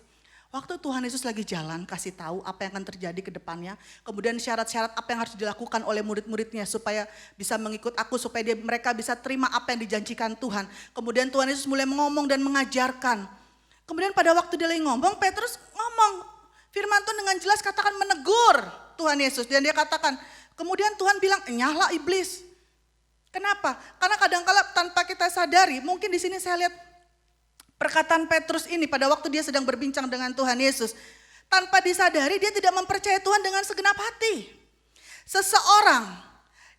Waktu Tuhan Yesus lagi jalan, kasih tahu apa yang akan terjadi ke depannya. Kemudian syarat-syarat apa yang harus dilakukan oleh murid-muridnya supaya bisa mengikut aku, supaya mereka bisa terima apa yang dijanjikan Tuhan. Kemudian Tuhan Yesus mulai ngomong dan mengajarkan. Kemudian pada waktu dia lagi ngomong, Petrus ngomong. Firman Tuhan dengan jelas katakan menegur Tuhan Yesus. Dan dia katakan, kemudian Tuhan bilang, enyahlah iblis. Kenapa? Karena kadang-kala tanpa kita sadari, mungkin di sini saya lihat perkataan Petrus ini pada waktu dia sedang berbincang dengan Tuhan Yesus. Tanpa disadari dia tidak mempercayai Tuhan dengan segenap hati. Seseorang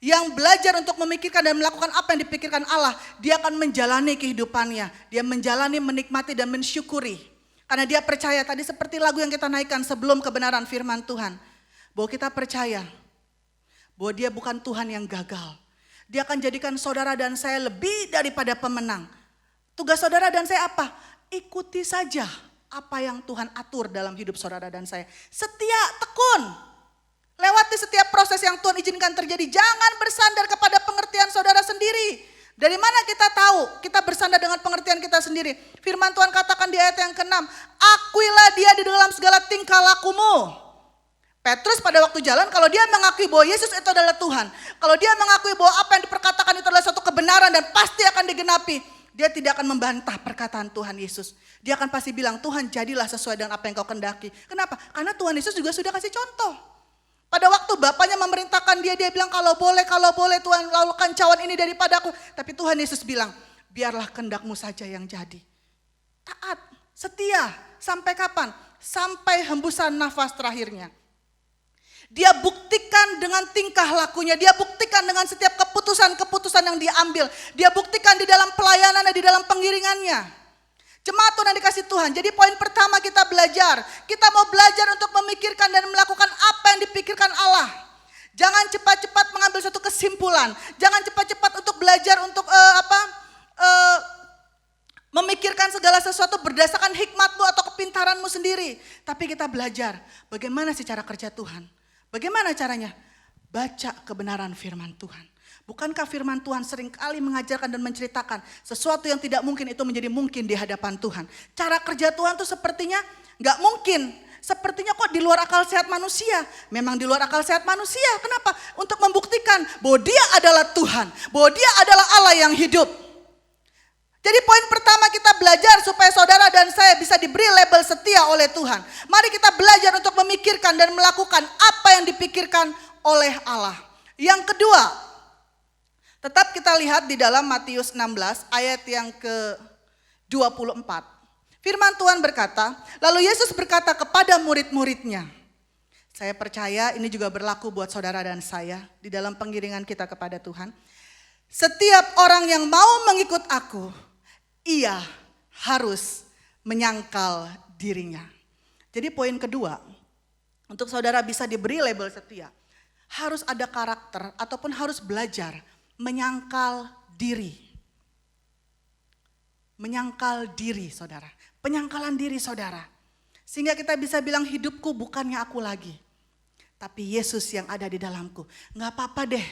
yang belajar untuk memikirkan dan melakukan apa yang dipikirkan Allah, dia akan menjalani kehidupannya. Dia menjalani, menikmati dan mensyukuri. Karena dia percaya, tadi seperti lagu yang kita naikkan sebelum kebenaran firman Tuhan. Bahwa kita percaya bahwa dia bukan Tuhan yang gagal. Dia akan jadikan saudara dan saya lebih daripada pemenang. Tugas saudara dan saya apa? Ikuti saja apa yang Tuhan atur dalam hidup saudara dan saya. Setia, tekun. Lewati setiap proses yang Tuhan izinkan terjadi. Jangan bersandar kepada pengertian saudara sendiri. Dari mana kita tahu kita bersandar dengan pengertian kita sendiri? Firman Tuhan katakan di ayat yang ke-6. Akuilah dia di dalam segala tingkah lakumu. Petrus pada waktu jalan, kalau dia mengakui bahwa Yesus itu adalah Tuhan. Kalau dia mengakui bahwa apa yang diperkatakan itu adalah satu kebenaran dan pasti akan digenapi. Dia tidak akan membantah perkataan Tuhan Yesus. Dia akan pasti bilang, Tuhan jadilah sesuai dengan apa yang kau kendaki. Kenapa? Karena Tuhan Yesus juga sudah kasih contoh. Pada waktu bapaknya memerintahkan dia bilang kalau boleh Tuhan lakukan cawan ini daripada aku. Tapi Tuhan Yesus bilang, biarlah kehendakmu saja yang jadi. Taat, setia, sampai kapan? Sampai hembusan nafas terakhirnya. Dia buktikan dengan tingkah lakunya, dia buktikan dengan setiap keputusan-keputusan yang dia ambil. Dia buktikan di dalam pelayanannya, di dalam pengiringannya. Jemaat Tuhan yang dikasih Tuhan, jadi poin pertama kita belajar. Kita mau belajar untuk memikirkan dan melakukan apa yang dipikirkan Allah. Jangan cepat-cepat mengambil suatu kesimpulan. Jangan cepat-cepat untuk belajar untuk memikirkan segala sesuatu berdasarkan hikmatmu atau kepintaranmu sendiri. Tapi kita belajar bagaimana sih cara kerja Tuhan. Bagaimana caranya? Baca kebenaran firman Tuhan. Bukankah firman Tuhan seringkali mengajarkan dan menceritakan sesuatu yang tidak mungkin itu menjadi mungkin di hadapan Tuhan. Cara kerja Tuhan tuh sepertinya gak mungkin. Sepertinya kok di luar akal sehat manusia. Memang di luar akal sehat manusia. Kenapa? Untuk membuktikan bahwa dia adalah Tuhan. Bahwa dia adalah Allah yang hidup. Jadi poin pertama kita belajar supaya saudara dan saya bisa diberi label setia oleh Tuhan. Mari kita belajar untuk memikirkan dan melakukan apa yang dipikirkan oleh Allah. Yang kedua, tetap kita lihat di dalam Matius 16 ayat yang ke-24. Firman Tuhan berkata, lalu Yesus berkata kepada murid-muridnya. Saya percaya ini juga berlaku buat saudara dan saya di dalam pengiringan kita kepada Tuhan. Setiap orang yang mau mengikut aku, ia harus menyangkal dirinya. Jadi poin kedua, untuk saudara bisa diberi label setia, harus ada karakter ataupun harus belajar menyangkal diri. Menyangkal diri saudara, penyangkalan diri saudara. Sehingga kita bisa bilang hidupku bukannya aku lagi, tapi Yesus yang ada di dalamku. Gak apa-apa deh,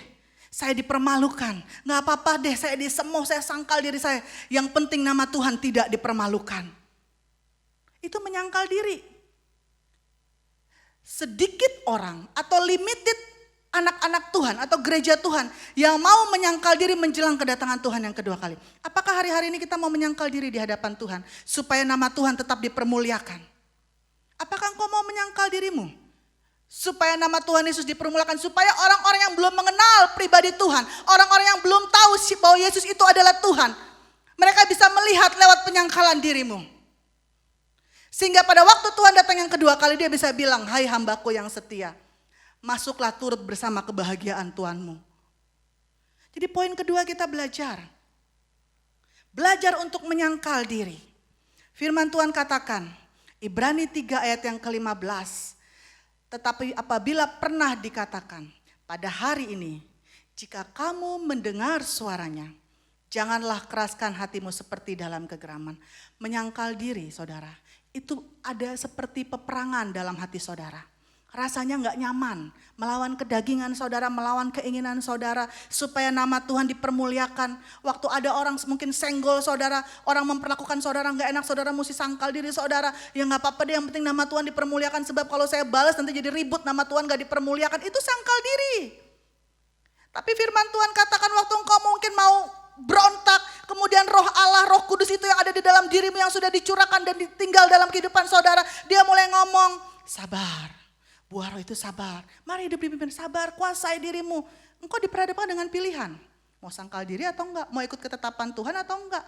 saya dipermalukan. Gak apa-apa deh, saya disemoh, saya sangkal diri saya. Yang penting nama Tuhan tidak dipermalukan. Itu menyangkal diri. Sedikit orang atau limited anak-anak Tuhan atau gereja Tuhan yang mau menyangkal diri menjelang kedatangan Tuhan yang kedua kali. Apakah hari-hari ini kita mau menyangkal diri di hadapan Tuhan supaya nama Tuhan tetap dipermuliakan? Apakah engkau mau menyangkal dirimu supaya nama Tuhan Yesus dipermuliakan, supaya orang-orang yang belum mengenal pribadi Tuhan, orang-orang yang belum tahu bahwa Yesus itu adalah Tuhan, mereka bisa melihat lewat penyangkalan dirimu. Sehingga pada waktu Tuhan datang yang kedua kali dia bisa bilang, hai hambaku yang setia, masuklah turut bersama kebahagiaan Tuhanmu. Jadi poin kedua kita belajar. Belajar untuk menyangkal diri. Firman Tuhan katakan, Ibrani 3 ayat yang ke-15. Tetapi apabila pernah dikatakan, pada hari ini, jika kamu mendengar suaranya, janganlah keraskan hatimu seperti dalam kegeraman. Menyangkal diri saudara, itu ada seperti peperangan dalam hati saudara. Rasanya gak nyaman, melawan kedagingan saudara, melawan keinginan saudara, supaya nama Tuhan dipermuliakan. Waktu ada orang mungkin senggol saudara, orang memperlakukan saudara gak enak, saudara mesti sangkal diri saudara. Ya gak apa-apa deh, yang penting nama Tuhan dipermuliakan, sebab kalau saya balas nanti jadi ribut, nama Tuhan gak dipermuliakan, itu sangkal diri. Tapi firman Tuhan katakan waktu engkau mungkin mau berontak, kemudian roh Allah, roh kudus itu yang ada di dalam dirimu yang sudah dicurahkan dan ditinggal dalam kehidupan saudara, dia mulai ngomong, sabar. Buah roh itu sabar. Mari hidup dipimpin sabar, kuasai dirimu. Engkau diperhadapkan dengan pilihan. Mau sangkal diri atau enggak? Mau ikut ketetapan Tuhan atau enggak?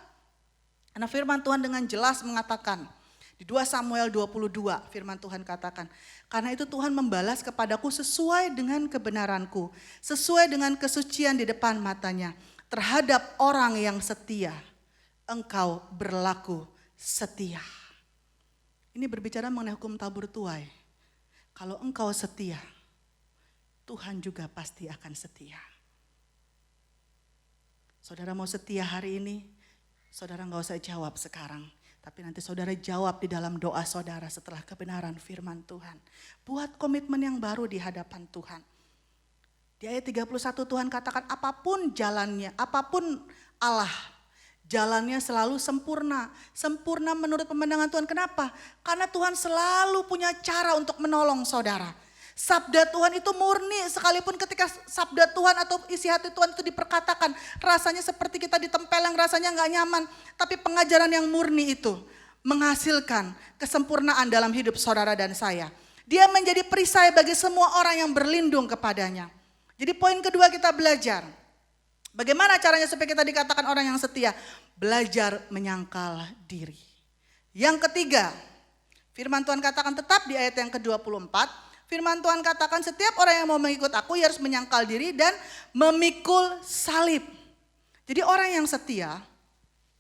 Karena firman Tuhan dengan jelas mengatakan. Di 2 Samuel 22 firman Tuhan katakan. Karena itu Tuhan membalas kepadaku sesuai dengan kebenaranku. Sesuai dengan kesucian di depan matanya. Terhadap orang yang setia. Engkau berlaku setia. Ini berbicara mengenai hukum tabur tuai. Kalau engkau setia, Tuhan juga pasti akan setia. Saudara mau setia hari ini, saudara gak usah jawab sekarang. Tapi nanti saudara jawab di dalam doa saudara setelah kebenaran firman Tuhan. Buat komitmen yang baru di hadapan Tuhan. Di ayat 31 Tuhan katakan apapun jalannya, apapun Allah, jalannya selalu sempurna. Sempurna menurut pemandangan Tuhan. Kenapa? Karena Tuhan selalu punya cara untuk menolong saudara. Sabda Tuhan itu murni, sekalipun ketika sabda Tuhan atau isi hati Tuhan itu diperkatakan, rasanya seperti kita ditempeleng, rasanya gak nyaman. Tapi pengajaran yang murni itu menghasilkan kesempurnaan dalam hidup saudara dan saya. Dia menjadi perisai bagi semua orang yang berlindung kepadanya. Jadi poin kedua kita belajar. Bagaimana caranya supaya kita dikatakan orang yang setia? Belajar menyangkal diri. Yang ketiga, firman Tuhan katakan tetap di ayat yang ke-24. Firman Tuhan katakan setiap orang yang mau mengikut aku, ia harus menyangkal diri dan memikul salib. Jadi orang yang setia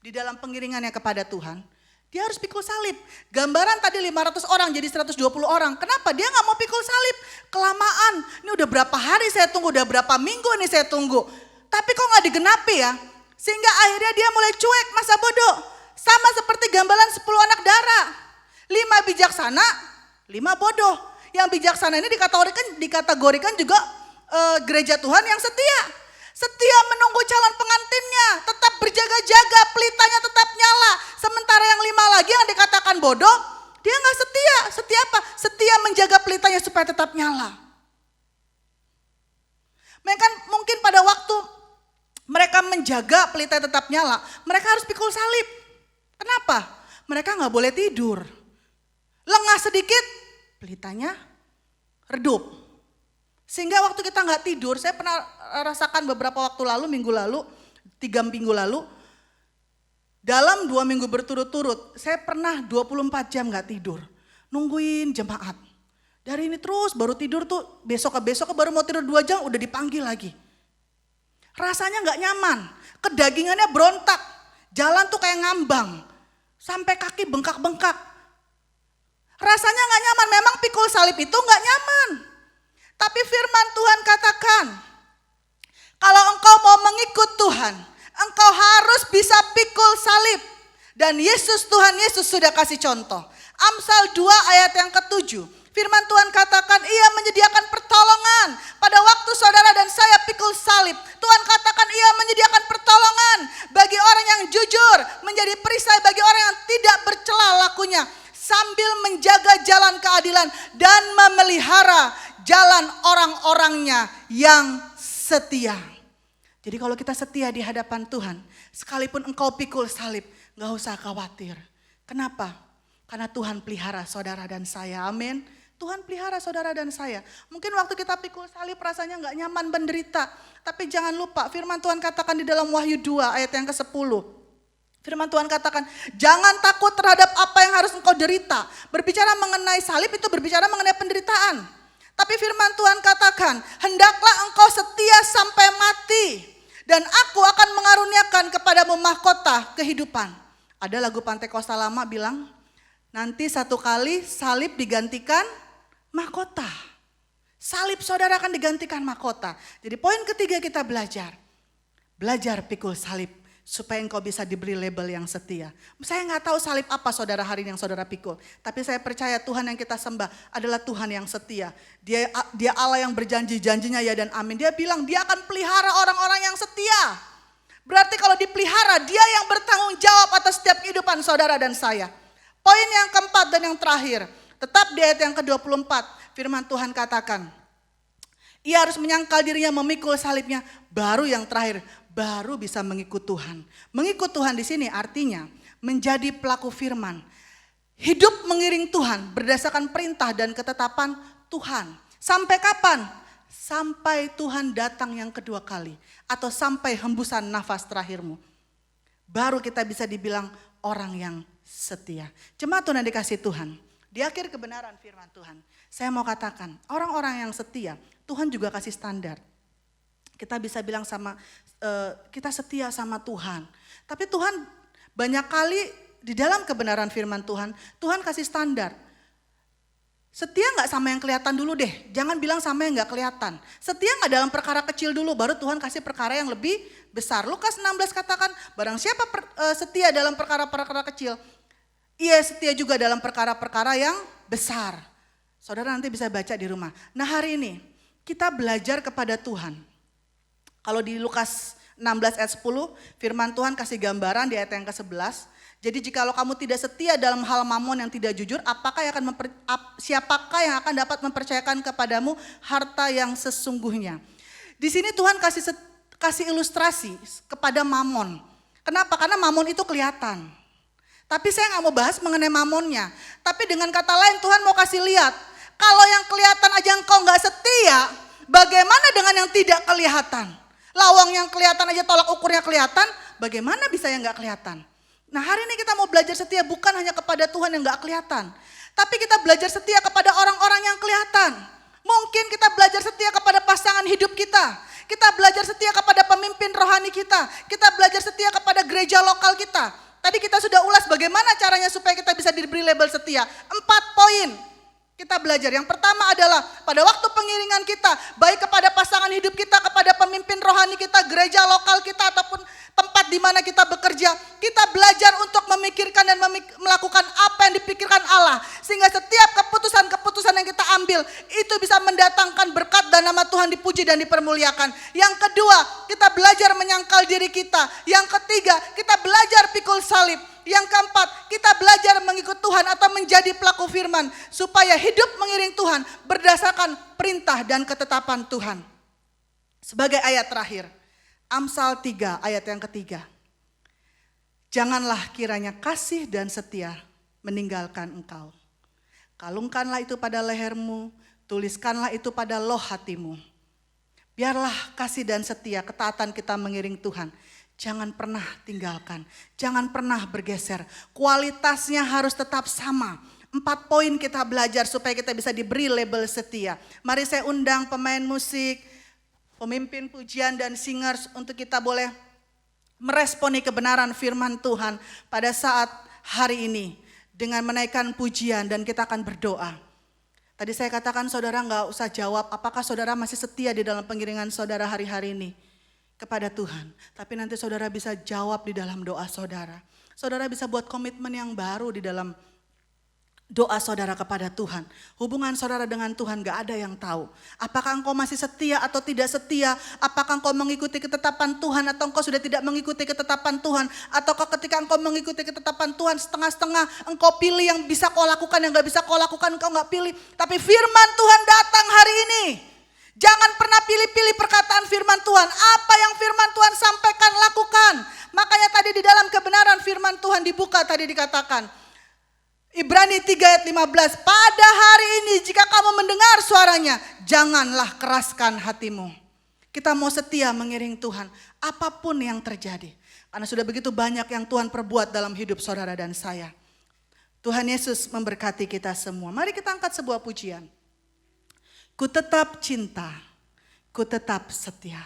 di dalam pengiringannya kepada Tuhan, dia harus pikul salib. Gambaran tadi 500 orang jadi 120 orang. Kenapa? Dia gak mau pikul salib. Kelamaan. Ini udah berapa hari saya tunggu, udah berapa minggu ini saya tunggu. Tapi kok gak digenapi ya? Sehingga akhirnya dia mulai cuek, masa bodoh. Sama seperti gambaran 10 anak darah. 5 bijaksana, 5 bodoh. Yang bijaksana ini dikategorikan juga gereja Tuhan yang setia. Setia menunggu calon pengantinnya, tetap berjaga-jaga, pelitanya tetap nyala. Sementara yang 5 lagi yang dikatakan bodoh, dia gak setia. Setia apa? Setia menjaga pelitanya supaya tetap nyala. Mungkin pada waktu mereka menjaga pelita tetap nyala, mereka harus pikul salib. Kenapa? Mereka gak boleh tidur. Lengah sedikit, pelitanya redup. Sehingga waktu kita gak tidur, saya pernah rasakan beberapa waktu lalu, minggu lalu, 3 minggu lalu, dalam 2 minggu berturut-turut, saya pernah 24 jam gak tidur. Nungguin jemaat. Dari ini terus baru tidur tuh, besok baru mau tidur 2 jam udah dipanggil lagi. Rasanya gak nyaman, kedagingannya berontak, jalan tuh kayak ngambang, sampai kaki bengkak-bengkak. Rasanya gak nyaman, memang pikul salib itu gak nyaman. Tetapi firman Tuhan katakan, kalau engkau mau mengikut Tuhan, engkau harus bisa pikul salib. Dan Tuhan Yesus sudah kasih contoh. Amsal 2 ayat yang ke-7. Firman Tuhan katakan, ia menyediakan pertolongan pada waktu saudara dan saya pikul salib. Tuhan katakan ia menyediakan pertolongan bagi orang yang jujur, menjadi perisai bagi orang yang tidak bercela lakunya, sambil menjaga jalan keadilan dan memelihara jalan orang-orangnya yang setia. Jadi kalau kita setia di hadapan Tuhan, sekalipun engkau pikul salib, gak usah khawatir. Kenapa? Karena Tuhan pelihara saudara dan saya, amin. Tuhan pelihara saudara dan saya. Mungkin waktu kita pikul salib rasanya gak nyaman, menderita. Tapi jangan lupa firman Tuhan katakan di dalam Wahyu 2 ayat yang ke-10. Firman Tuhan katakan, jangan takut terhadap apa yang harus engkau derita. Berbicara mengenai salib itu berbicara mengenai penderitaan. Tapi firman Tuhan katakan, hendaklah engkau setia sampai mati. Dan aku akan mengaruniakan kepadamu mahkota kehidupan. Ada lagu Pantai Kosta Lama bilang, nanti satu kali salib digantikan mahkota. Salib saudara akan digantikan mahkota. Jadi poin ketiga kita belajar. Belajar pikul salib. Supaya engkau bisa diberi label yang setia. Saya gak tahu salib apa saudara hari ini yang saudara pikul. Tapi saya percaya Tuhan yang kita sembah adalah Tuhan yang setia. Dia Allah yang berjanji, janjinya ya dan amin. Dia bilang dia akan pelihara orang-orang yang setia. Berarti kalau dipelihara, dia yang bertanggung jawab atas setiap kehidupan saudara dan saya. Poin yang keempat dan yang terakhir. Tetap di ayat yang ke-24. Firman Tuhan katakan, ia harus menyangkal dirinya memikul salibnya. Baru yang terakhir, baru bisa mengikut Tuhan. Mengikut Tuhan di sini artinya menjadi pelaku firman. Hidup mengiring Tuhan berdasarkan perintah dan ketetapan Tuhan. Sampai kapan? Sampai Tuhan datang yang kedua kali. Atau sampai hembusan nafas terakhirmu. Baru kita bisa dibilang orang yang setia. Jemaat Tuhan yang dikasih Tuhan. Di akhir kebenaran firman Tuhan. Saya mau katakan orang-orang yang setia Tuhan juga kasih standar. Kita bisa bilang kita setia sama Tuhan. Tapi Tuhan banyak kali di dalam kebenaran firman Tuhan, Tuhan kasih standar. Setia gak sama yang kelihatan dulu deh, jangan bilang sama yang gak kelihatan. Setia gak dalam perkara kecil dulu, baru Tuhan kasih perkara yang lebih besar. Lukas 16 katakan, barang siapa setia dalam perkara-perkara kecil, ia setia juga dalam perkara-perkara yang besar. Saudara nanti bisa baca di rumah. Nah hari ini kita belajar kepada Tuhan. Kalau di Lukas 16 ayat 10, firman Tuhan kasih gambaran di ayat yang ke-11. Jadi jikalau kamu tidak setia dalam hal mamon yang tidak jujur, siapakah yang akan dapat mempercayakan kepadamu harta yang sesungguhnya? Di sini Tuhan kasih ilustrasi kepada mamon. Kenapa? Karena mamon itu kelihatan. Tapi saya nggak mau bahas mengenai mamonnya. Tapi dengan kata lain Tuhan mau kasih lihat, kalau yang kelihatan aja engkau nggak setia, bagaimana dengan yang tidak kelihatan? Lawang yang kelihatan aja tolak ukurnya kelihatan, bagaimana bisa yang gak kelihatan? Nah hari ini kita mau belajar setia bukan hanya kepada Tuhan yang gak kelihatan. Tapi kita belajar setia kepada orang-orang yang kelihatan. Mungkin kita belajar setia kepada pasangan hidup kita. Kita belajar setia kepada pemimpin rohani kita. Kita belajar setia kepada gereja lokal kita. Tadi kita sudah ulas bagaimana caranya supaya kita bisa diberi label setia. 4 poin. Kita belajar. Yang pertama adalah pada waktu pengiringan kita, baik kepada pasangan hidup kita, kepada pemimpin rohani kita, gereja lokal kita, ataupun tempat di mana kita bekerja, kita belajar untuk memikirkan dan melakukan apa yang dipikirkan Allah. Sehingga setiap keputusan-keputusan yang kita ambil, itu bisa mendatangkan berkat dan nama Tuhan dipuji dan dipermuliakan. Yang kedua, kita belajar menyangkal diri kita. Yang ketiga, kita belajar pikul salib. Yang keempat, kita belajar mengikut Tuhan atau menjadi pelaku firman. Supaya hidup mengiring Tuhan berdasarkan perintah dan ketetapan Tuhan. Sebagai ayat terakhir, Amsal 3 ayat yang ketiga. Janganlah kiranya kasih dan setia meninggalkan engkau. Kalungkanlah itu pada lehermu, tuliskanlah itu pada loh hatimu. Biarlah kasih dan setia, ketaatan kita mengiring Tuhan. Jangan pernah tinggalkan, jangan pernah bergeser. Kualitasnya harus tetap sama. 4 poin kita belajar supaya kita bisa diberi label setia. Mari saya undang pemain musik, pemimpin pujian dan singers untuk kita boleh meresponi kebenaran firman Tuhan pada saat hari ini. Dengan menaikkan pujian dan kita akan berdoa. Tadi saya katakan saudara nggak usah jawab apakah saudara masih setia di dalam pengiringan saudara hari-hari ini kepada Tuhan. Tapi nanti saudara bisa jawab di dalam doa saudara. Saudara bisa buat komitmen yang baru di dalam doa saudara kepada Tuhan. Hubungan saudara dengan Tuhan gak ada yang tahu. Apakah engkau masih setia atau tidak setia? Apakah engkau mengikuti ketetapan Tuhan atau engkau sudah tidak mengikuti ketetapan Tuhan? Ataukah ketika engkau mengikuti ketetapan Tuhan setengah-setengah, engkau pilih yang bisa kau lakukan, yang gak bisa kau lakukan engkau gak pilih. Tapi firman Tuhan datang hari ini. Jangan pernah pilih-pilih perkataan firman Tuhan. Apa yang firman Tuhan sampaikan, lakukan. Makanya tadi di dalam kebenaran firman Tuhan dibuka tadi dikatakan. Ibrani 3 ayat 15, pada hari ini jika kamu mendengar suaranya, janganlah keraskan hatimu. Kita mau setia mengiring Tuhan, apapun yang terjadi. Karena sudah begitu banyak yang Tuhan perbuat dalam hidup saudara dan saya. Tuhan Yesus memberkati kita semua. Mari kita angkat sebuah pujian. Ku tetap cinta, ku tetap setia.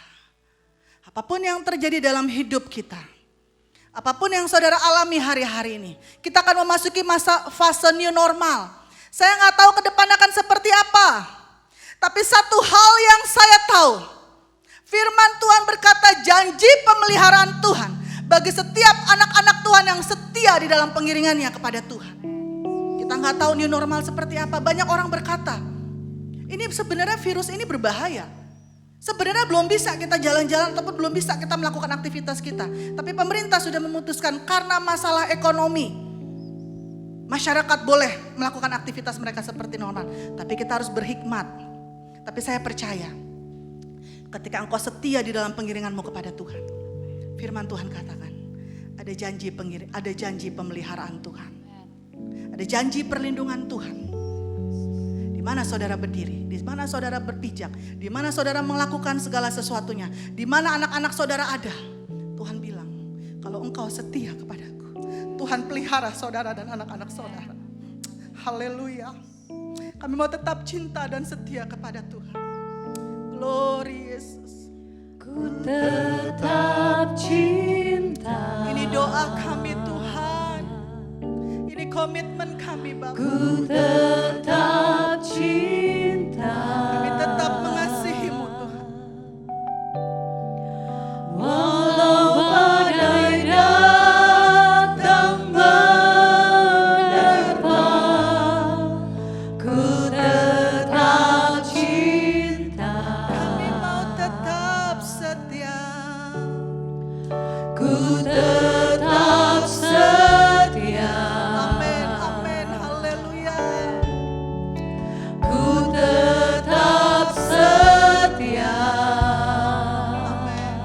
Apapun yang terjadi dalam hidup kita, apapun yang saudara alami hari-hari ini, kita akan memasuki fase new normal. Saya nggak tahu ke depan akan seperti apa. Tapi satu hal yang saya tahu, firman Tuhan berkata janji pemeliharaan Tuhan bagi setiap anak-anak Tuhan yang setia di dalam pengiringannya kepada Tuhan. Kita nggak tahu new normal seperti apa. Banyak orang berkata, ini sebenarnya virus ini berbahaya. Sebenarnya belum bisa kita jalan-jalan ataupun belum bisa kita melakukan aktivitas kita. Tapi pemerintah sudah memutuskan karena masalah ekonomi. Masyarakat boleh melakukan aktivitas mereka seperti normal. Tapi kita harus berhikmat. Tapi saya percaya ketika engkau setia di dalam pengiringanmu kepada Tuhan. Firman Tuhan katakan ada janji pemeliharaan Tuhan. Ada janji perlindungan Tuhan. Di mana saudara berdiri, di mana saudara berpijak, di mana saudara melakukan segala sesuatunya, di mana anak-anak saudara ada. Tuhan bilang, kalau engkau setia kepadaku, Tuhan pelihara saudara dan anak-anak saudara. Haleluya. Kami mau tetap cinta dan setia kepada Tuhan. Glory Yesus. Ku tetap cinta. Ini doa kami Tuhan. Ini komitmen kami Bapa. Ku tetap cinta. Kami tetap mengasihi-Mu Tuhan. Walau badai datang menerpa, ku tetap cinta. Kami mau tetap setia. Ku tetap setia. Amin, amin, haleluya. Ku tetap setia. Amin.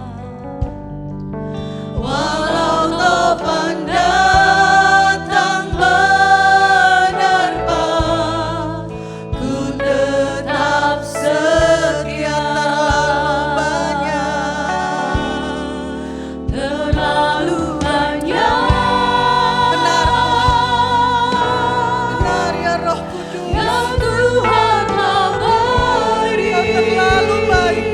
Walau topan datang menerpa, ku tetap setia. Terlalu banyak. Benar, benar ya Roh Kudus. Yang Tuhan telah beri. Kau terlalu baik.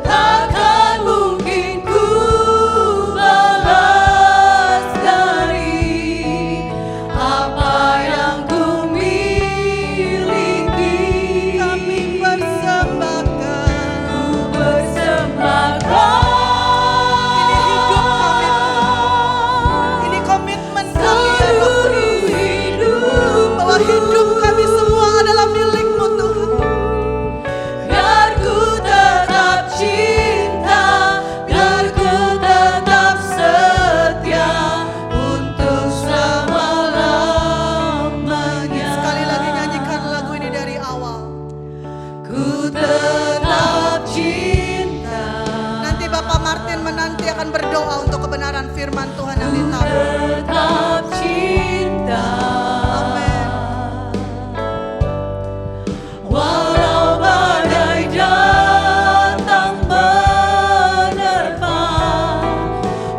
Takkan mungkin ku balas dari apa yang ku miliki. Kami persembahkan. Ku persembahkan Ini komitmen kami ya Roh seluruh Kudus. hidup, Bahwa hidup kami semua adalah milik-Mu Tuhan. biar ku tetap cinta, biar ku tetap setia untuk selama-lamanya. Sekali lagi nyanyikan lagu ini dari awal. Ku tetap cinta. Nanti Bapak Martin menanti akan berdoa untuk kebenaran firman Tuhan yang ditabur. Tetap cinta. Amin. Walau badai datang menerpa,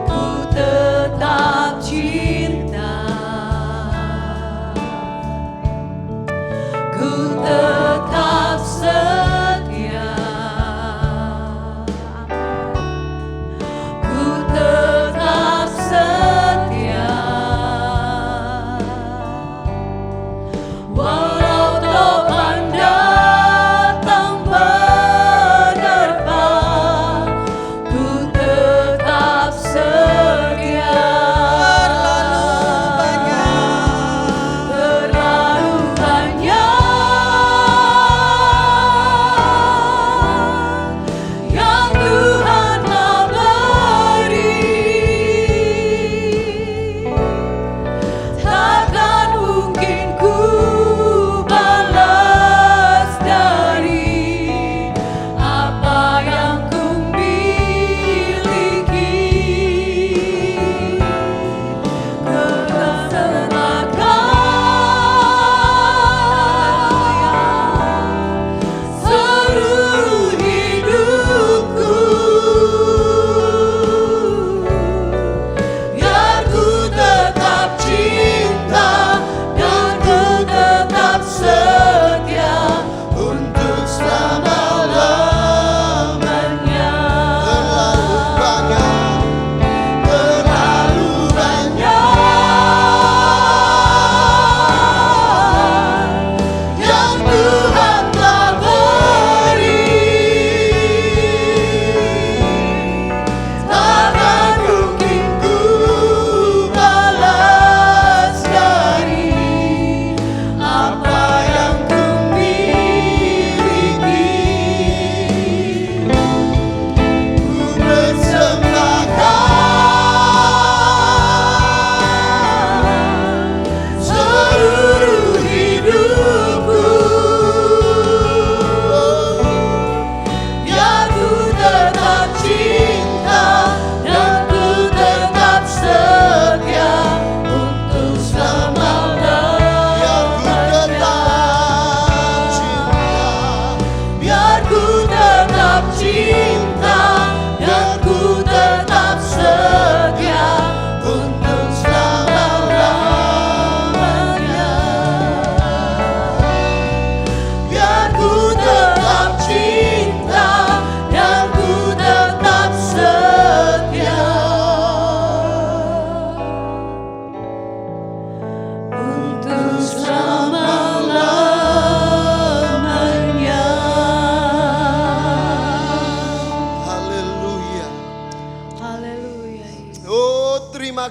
ku tetap cinta. Ku tetap setia. Ku tetap setia.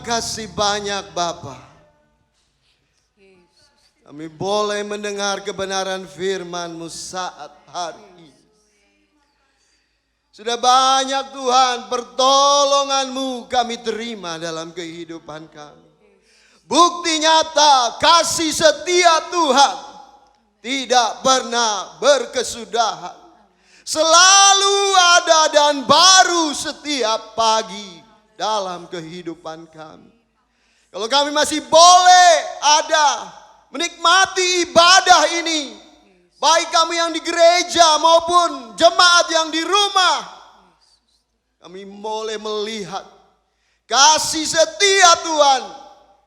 kasih banyak Bapa. Kami boleh mendengar kebenaran firman-Mu saat hari ini. Sudah banyak Tuhan pertolongan-Mu kami terima dalam kehidupan kami. Bukti nyata kasih setia Tuhan tidak pernah berkesudahan. Selalu ada dan baru setiap pagi dalam kehidupan kami. Kalau kami masih boleh ada menikmati ibadah ini, baik kami yang di gereja maupun jemaat yang di rumah, kami boleh melihat kasih setia Tuhan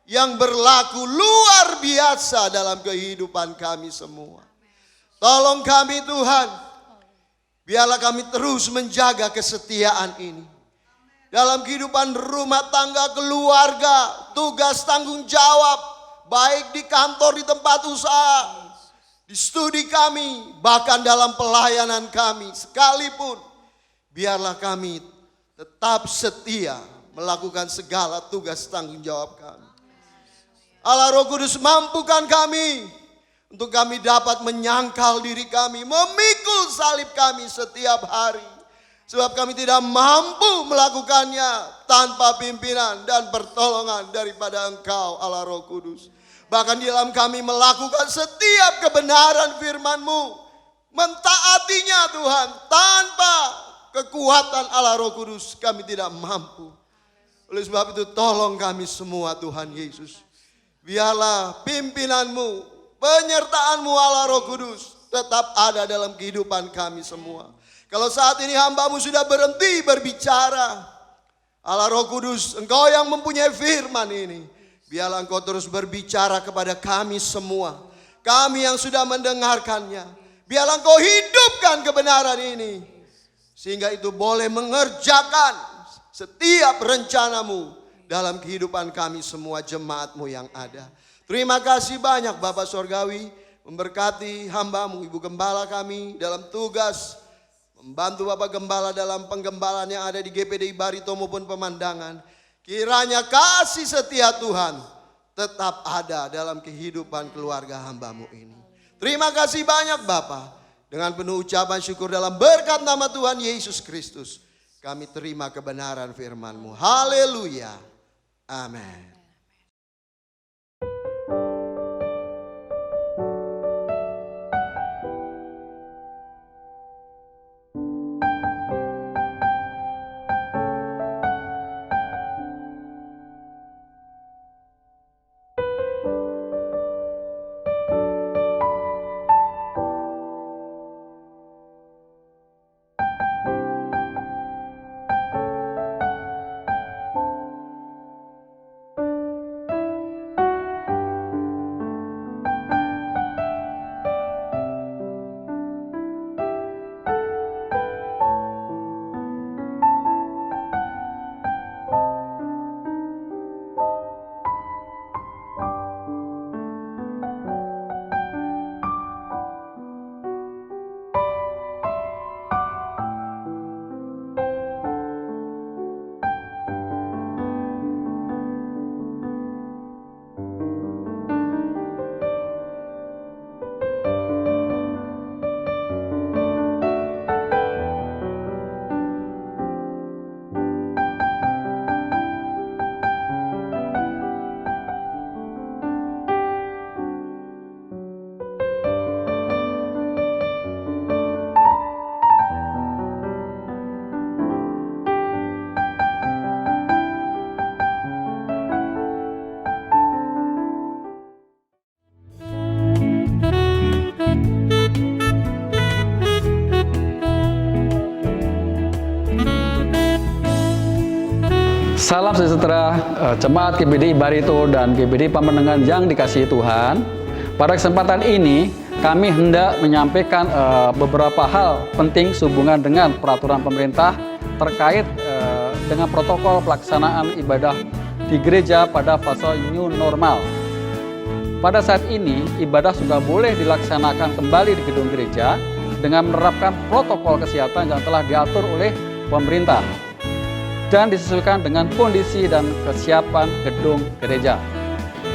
yang berlaku luar biasa dalam kehidupan kami semua. Tolong kami Tuhan, biarlah kami terus menjaga kesetiaan ini. Dalam kehidupan rumah tangga, keluarga, tugas tanggung jawab, baik di kantor, di tempat usaha, di studi kami, bahkan dalam pelayanan kami sekalipun, biarlah kami tetap setia melakukan segala tugas tanggung jawab kami. Allah Roh Kudus, mampukan kami untuk kami dapat menyangkal diri kami, memikul salib kami setiap hari. Sebab kami tidak mampu melakukannya tanpa pimpinan dan pertolongan daripada Engkau Allah Roh Kudus. Bahkan di dalam kami melakukan setiap kebenaran firman-Mu, mentaatinya Tuhan, tanpa kekuatan Allah Roh Kudus kami tidak mampu. Oleh sebab itu tolong kami semua Tuhan Yesus. Biarlah pimpinan-Mu, penyertaan-Mu Allah Roh Kudus tetap ada dalam kehidupan kami semua. Kalau saat ini hamba-Mu sudah berhenti berbicara, Allah Roh Kudus, Engkau yang mempunyai firman ini, biarlah Engkau terus berbicara kepada kami semua. Kami yang sudah mendengarkannya, biarlah Engkau hidupkan kebenaran ini, sehingga itu boleh mengerjakan setiap rencana-Mu dalam kehidupan kami semua jemaat-Mu yang ada. Terima kasih banyak Bapak Sorgawi, memberkati hamba-Mu, Ibu Gembala kami dalam tugas membantu Bapak Gembala dalam penggembalaan yang ada di GPDI Barito maupun pemandangan. Kiranya kasih setia Tuhan tetap ada dalam kehidupan keluarga hamba-Mu ini. Terima kasih banyak Bapak. Dengan penuh ucapan syukur dalam berkat nama Tuhan Yesus Kristus, kami terima kebenaran firman-Mu. Haleluya. Amin. Salam sejahtera jemaat GPDI Barito dan GPDI Pemandangan yang dikasihi Tuhan. Pada kesempatan ini kami hendak menyampaikan beberapa hal penting sehubungan dengan peraturan pemerintah terkait dengan protokol pelaksanaan ibadah di gereja pada fase new normal. Pada saat ini ibadah sudah boleh dilaksanakan kembali di gedung gereja dengan menerapkan protokol kesehatan yang telah diatur oleh pemerintah. dan disesuaikan dengan kondisi dan kesiapan gedung gereja.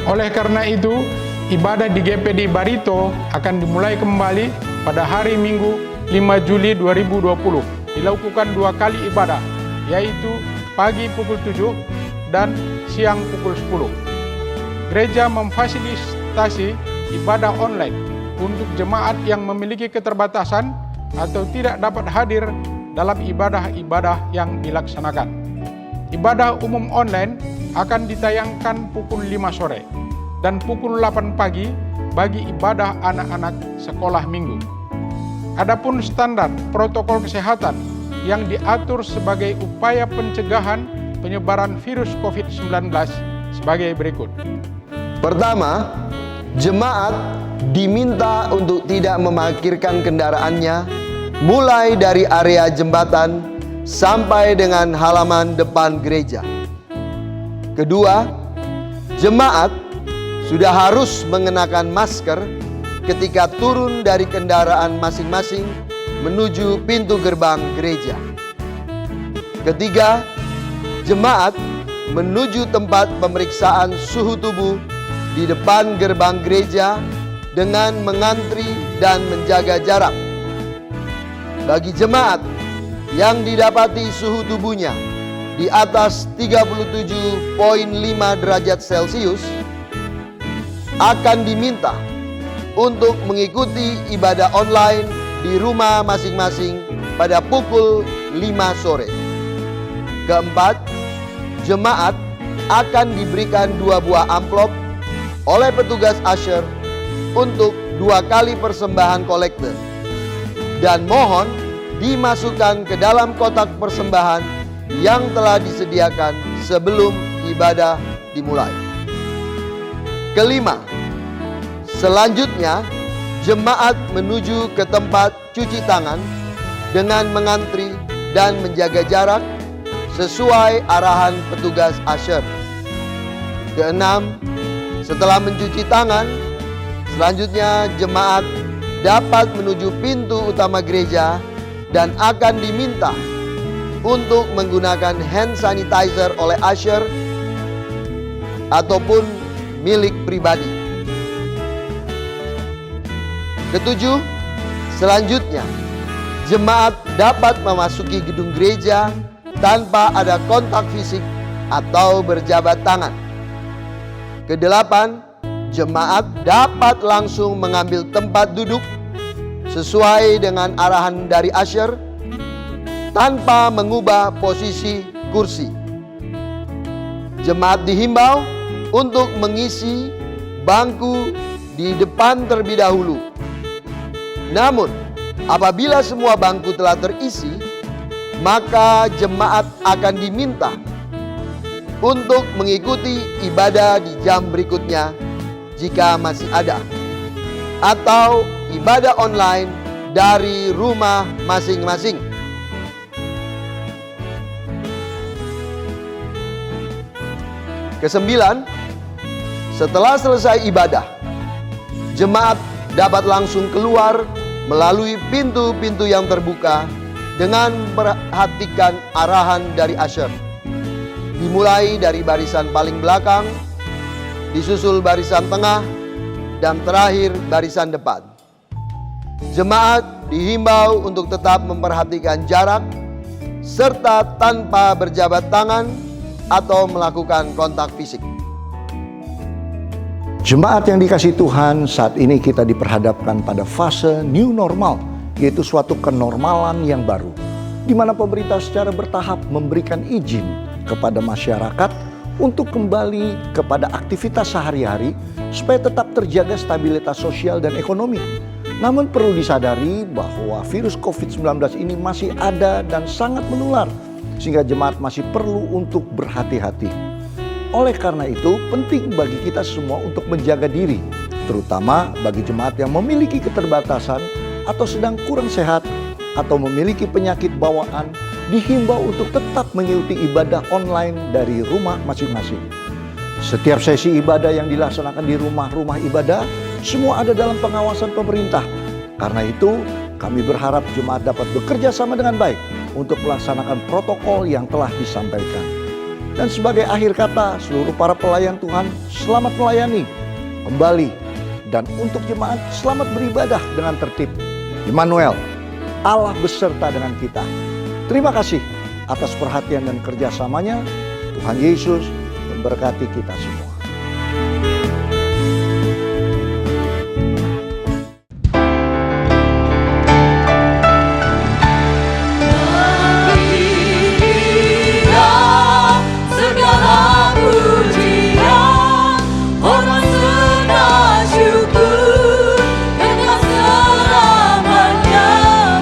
Oleh karena itu, ibadah di GPD Barito akan dimulai kembali pada hari Minggu 5 Juli 2020. Dilakukan 2 kali ibadah, yaitu pagi pukul 7 dan siang pukul 10. Gereja memfasilitasi ibadah online untuk jemaat yang memiliki keterbatasan atau tidak dapat hadir dalam ibadah-ibadah yang dilaksanakan. Ibadah umum online akan ditayangkan pukul 5 sore dan pukul 8 pagi bagi ibadah anak-anak sekolah minggu. Adapun standar protokol kesehatan yang diatur sebagai upaya pencegahan penyebaran virus COVID-19 sebagai berikut. Pertama, jemaat diminta untuk tidak memarkirkan kendaraannya mulai dari area jembatan sampai dengan halaman depan gereja. Kedua, jemaat sudah harus mengenakan masker ketika turun dari kendaraan masing-masing menuju pintu gerbang gereja. Ketiga, jemaat menuju tempat pemeriksaan suhu tubuh di depan gerbang gereja dengan mengantri dan menjaga jarak. Bagi jemaat yang didapati suhu tubuhnya di atas 37,5 derajat Celcius akan diminta untuk mengikuti ibadah online di rumah masing-masing pada pukul 5 sore. Keempat, jemaat akan diberikan 2 buah amplop oleh petugas usher untuk 2 kali persembahan kolekte, dan mohon dimasukkan ke dalam kotak persembahan yang telah disediakan sebelum ibadah dimulai. Kelima, selanjutnya jemaat menuju ke tempat cuci tangan dengan mengantri dan menjaga jarak sesuai arahan petugas usher. Keenam, setelah mencuci tangan, selanjutnya jemaat dapat menuju pintu utama gereja dan akan diminta untuk menggunakan hand sanitizer oleh usher ataupun milik pribadi. Ketujuh, selanjutnya jemaat dapat memasuki gedung gereja tanpa ada kontak fisik atau berjabat tangan. Kedelapan, jemaat dapat langsung mengambil tempat duduk sesuai dengan arahan dari usher tanpa mengubah posisi kursi. Jemaat dihimbau untuk mengisi bangku di depan terlebih dahulu. Namun, apabila semua bangku telah terisi, maka jemaat akan diminta untuk mengikuti ibadah di jam berikutnya jika masih ada, atau ibadah online dari rumah masing-masing. Kesembilan, setelah selesai ibadah, jemaat dapat langsung keluar melalui pintu-pintu yang terbuka dengan memperhatikan arahan dari usher. Dimulai dari barisan paling belakang, disusul barisan tengah, dan terakhir barisan depan. Jemaat dihimbau untuk tetap memperhatikan jarak, serta tanpa berjabat tangan atau melakukan kontak fisik. Jemaat yang dikasihi Tuhan, saat ini kita diperhadapkan pada fase new normal, yaitu suatu kenormalan yang baru, di mana pemerintah secara bertahap memberikan izin kepada masyarakat untuk kembali kepada aktivitas sehari-hari supaya tetap terjaga stabilitas sosial dan ekonomi. Namun perlu disadari bahwa virus COVID-19 ini masih ada dan sangat menular, sehingga jemaat masih perlu untuk berhati-hati. Oleh karena itu, penting bagi kita semua untuk menjaga diri, terutama bagi jemaat yang memiliki keterbatasan atau sedang kurang sehat atau memiliki penyakit bawaan, dihimbau untuk tetap mengikuti ibadah online dari rumah masing-masing. Setiap sesi ibadah yang dilaksanakan di rumah-rumah ibadah, semua ada dalam pengawasan pemerintah. Karena itu, Kami berharap jemaat dapat bekerja sama dengan baik untuk melaksanakan protokol yang telah disampaikan. Dan sebagai akhir kata, seluruh para pelayan Tuhan selamat melayani kembali. Dan untuk jemaat selamat beribadah dengan tertib. Immanuel, Allah beserta dengan kita. Terima kasih atas perhatian dan kerjasamanya. Tuhan Yesus memberkati kita semua. Segala pujian, hormat serta syukur, kekal selamanya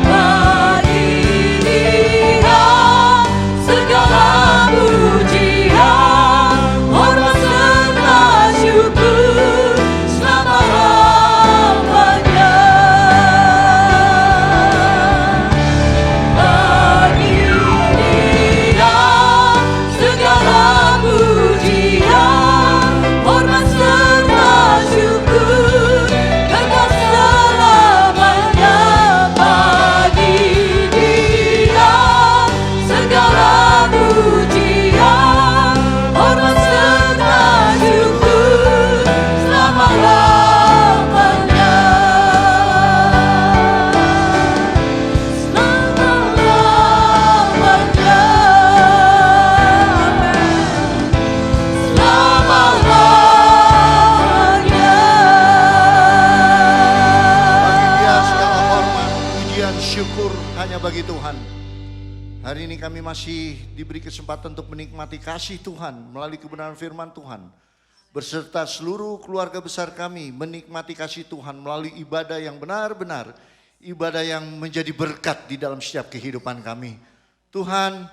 bagi Dia. Segala pujian, hormat serta syukur, selama-lamanya bagi Dia. Segala pujian, hormat serta syukur, kekal selamanya bagi Dia. Segala pujian, hormat serta syukur, selama-lamanya. Selama-lamanya. Bagi Dia segala hormat, pujian, syukur hanya bagi Tuhan. Hari ini kami masih diberi kesempatan untuk menikmati kasih Tuhan melalui kebenaran firman Tuhan. Berserta seluruh keluarga besar kami menikmati kasih Tuhan melalui ibadah yang benar-benar, ibadah yang menjadi berkat di dalam setiap kehidupan kami. Tuhan,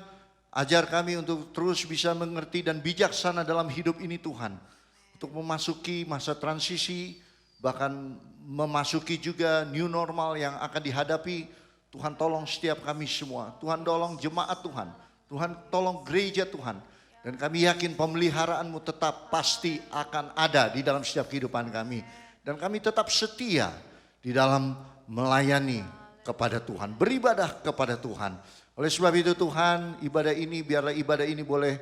ajar kami untuk terus bisa mengerti dan bijaksana dalam hidup ini Tuhan. Untuk memasuki masa transisi, bahkan memasuki juga new normal yang akan dihadapi. Tuhan tolong setiap kami semua. Tuhan tolong jemaat Tuhan. Tuhan tolong gereja Tuhan. Dan kami yakin pemeliharaanmu tetap pasti akan ada di dalam setiap kehidupan kami. Dan kami tetap setia di dalam melayani kepada Tuhan. Beribadah kepada Tuhan. Oleh sebab itu Tuhan, biarlah ibadah ini boleh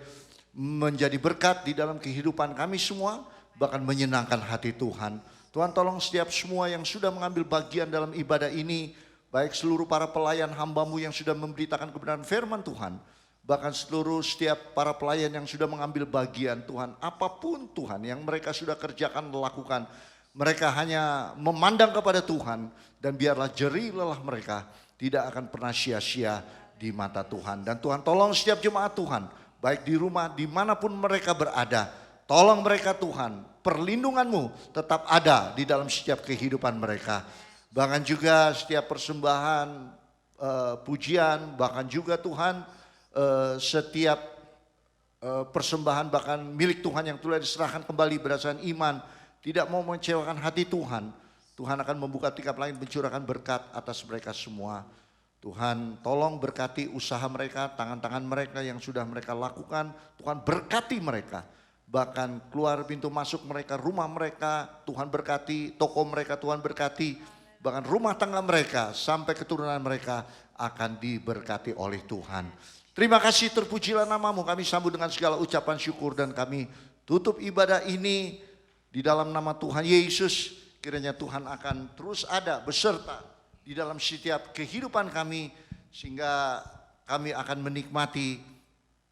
menjadi berkat di dalam kehidupan kami semua. Bahkan menyenangkan hati Tuhan. Tuhan tolong setiap semua yang sudah mengambil bagian dalam ibadah ini. Baik seluruh para pelayan hamba-Mu yang sudah memberitakan kebenaran firman Tuhan. Bahkan setiap para pelayan yang sudah mengambil bagian Tuhan. Apapun Tuhan yang mereka sudah kerjakan, lakukan. Mereka hanya memandang kepada Tuhan. Dan biarlah jerih lelah mereka tidak akan pernah sia-sia di mata Tuhan. Dan Tuhan tolong setiap jemaat Tuhan. Baik di rumah, dimanapun mereka berada. Tolong mereka Tuhan. Perlindungan-Mu tetap ada di dalam setiap kehidupan mereka. Bahkan juga setiap persembahan, pujian, bahkan juga Tuhan setiap persembahan bahkan milik Tuhan yang telah diserahkan kembali berdasarkan iman. Tidak mau mengecewakan hati Tuhan. Tuhan akan membuka tingkap langit mencurahkan berkat atas mereka semua. Tuhan tolong berkati usaha mereka, tangan-tangan mereka yang sudah mereka lakukan. Tuhan berkati mereka. Bahkan keluar pintu masuk mereka, rumah mereka, Tuhan berkati, toko mereka Tuhan berkati. Bahkan rumah tangga mereka sampai keturunan mereka akan diberkati oleh Tuhan. Terima kasih, terpujilah nama-Mu. Kami sambut dengan segala ucapan syukur dan kami tutup ibadah ini di dalam nama Tuhan Yesus. Kiranya Tuhan akan terus ada beserta di dalam setiap kehidupan kami. Sehingga kami akan menikmati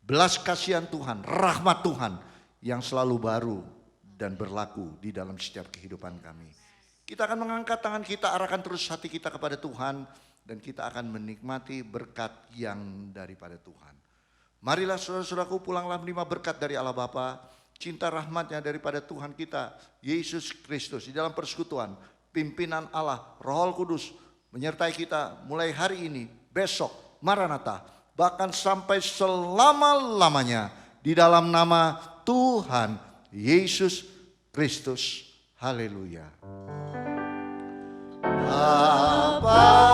belas kasihan Tuhan, rahmat Tuhan yang selalu baru dan berlaku di dalam setiap kehidupan kami. Kita akan mengangkat tangan kita, arahkan terus hati kita kepada Tuhan. Dan kita akan menikmati berkat yang daripada Tuhan. Marilah saudara-saudaraku, pulanglah menerima berkat dari Allah Bapa. Cinta rahmatnya daripada Tuhan kita, Yesus Kristus. Di dalam persekutuan, pimpinan Allah, Roh Kudus menyertai kita mulai hari ini, besok, Maranatha. Bahkan sampai selama-lamanya. Di dalam nama Tuhan Yesus Kristus. Haleluya. Bapa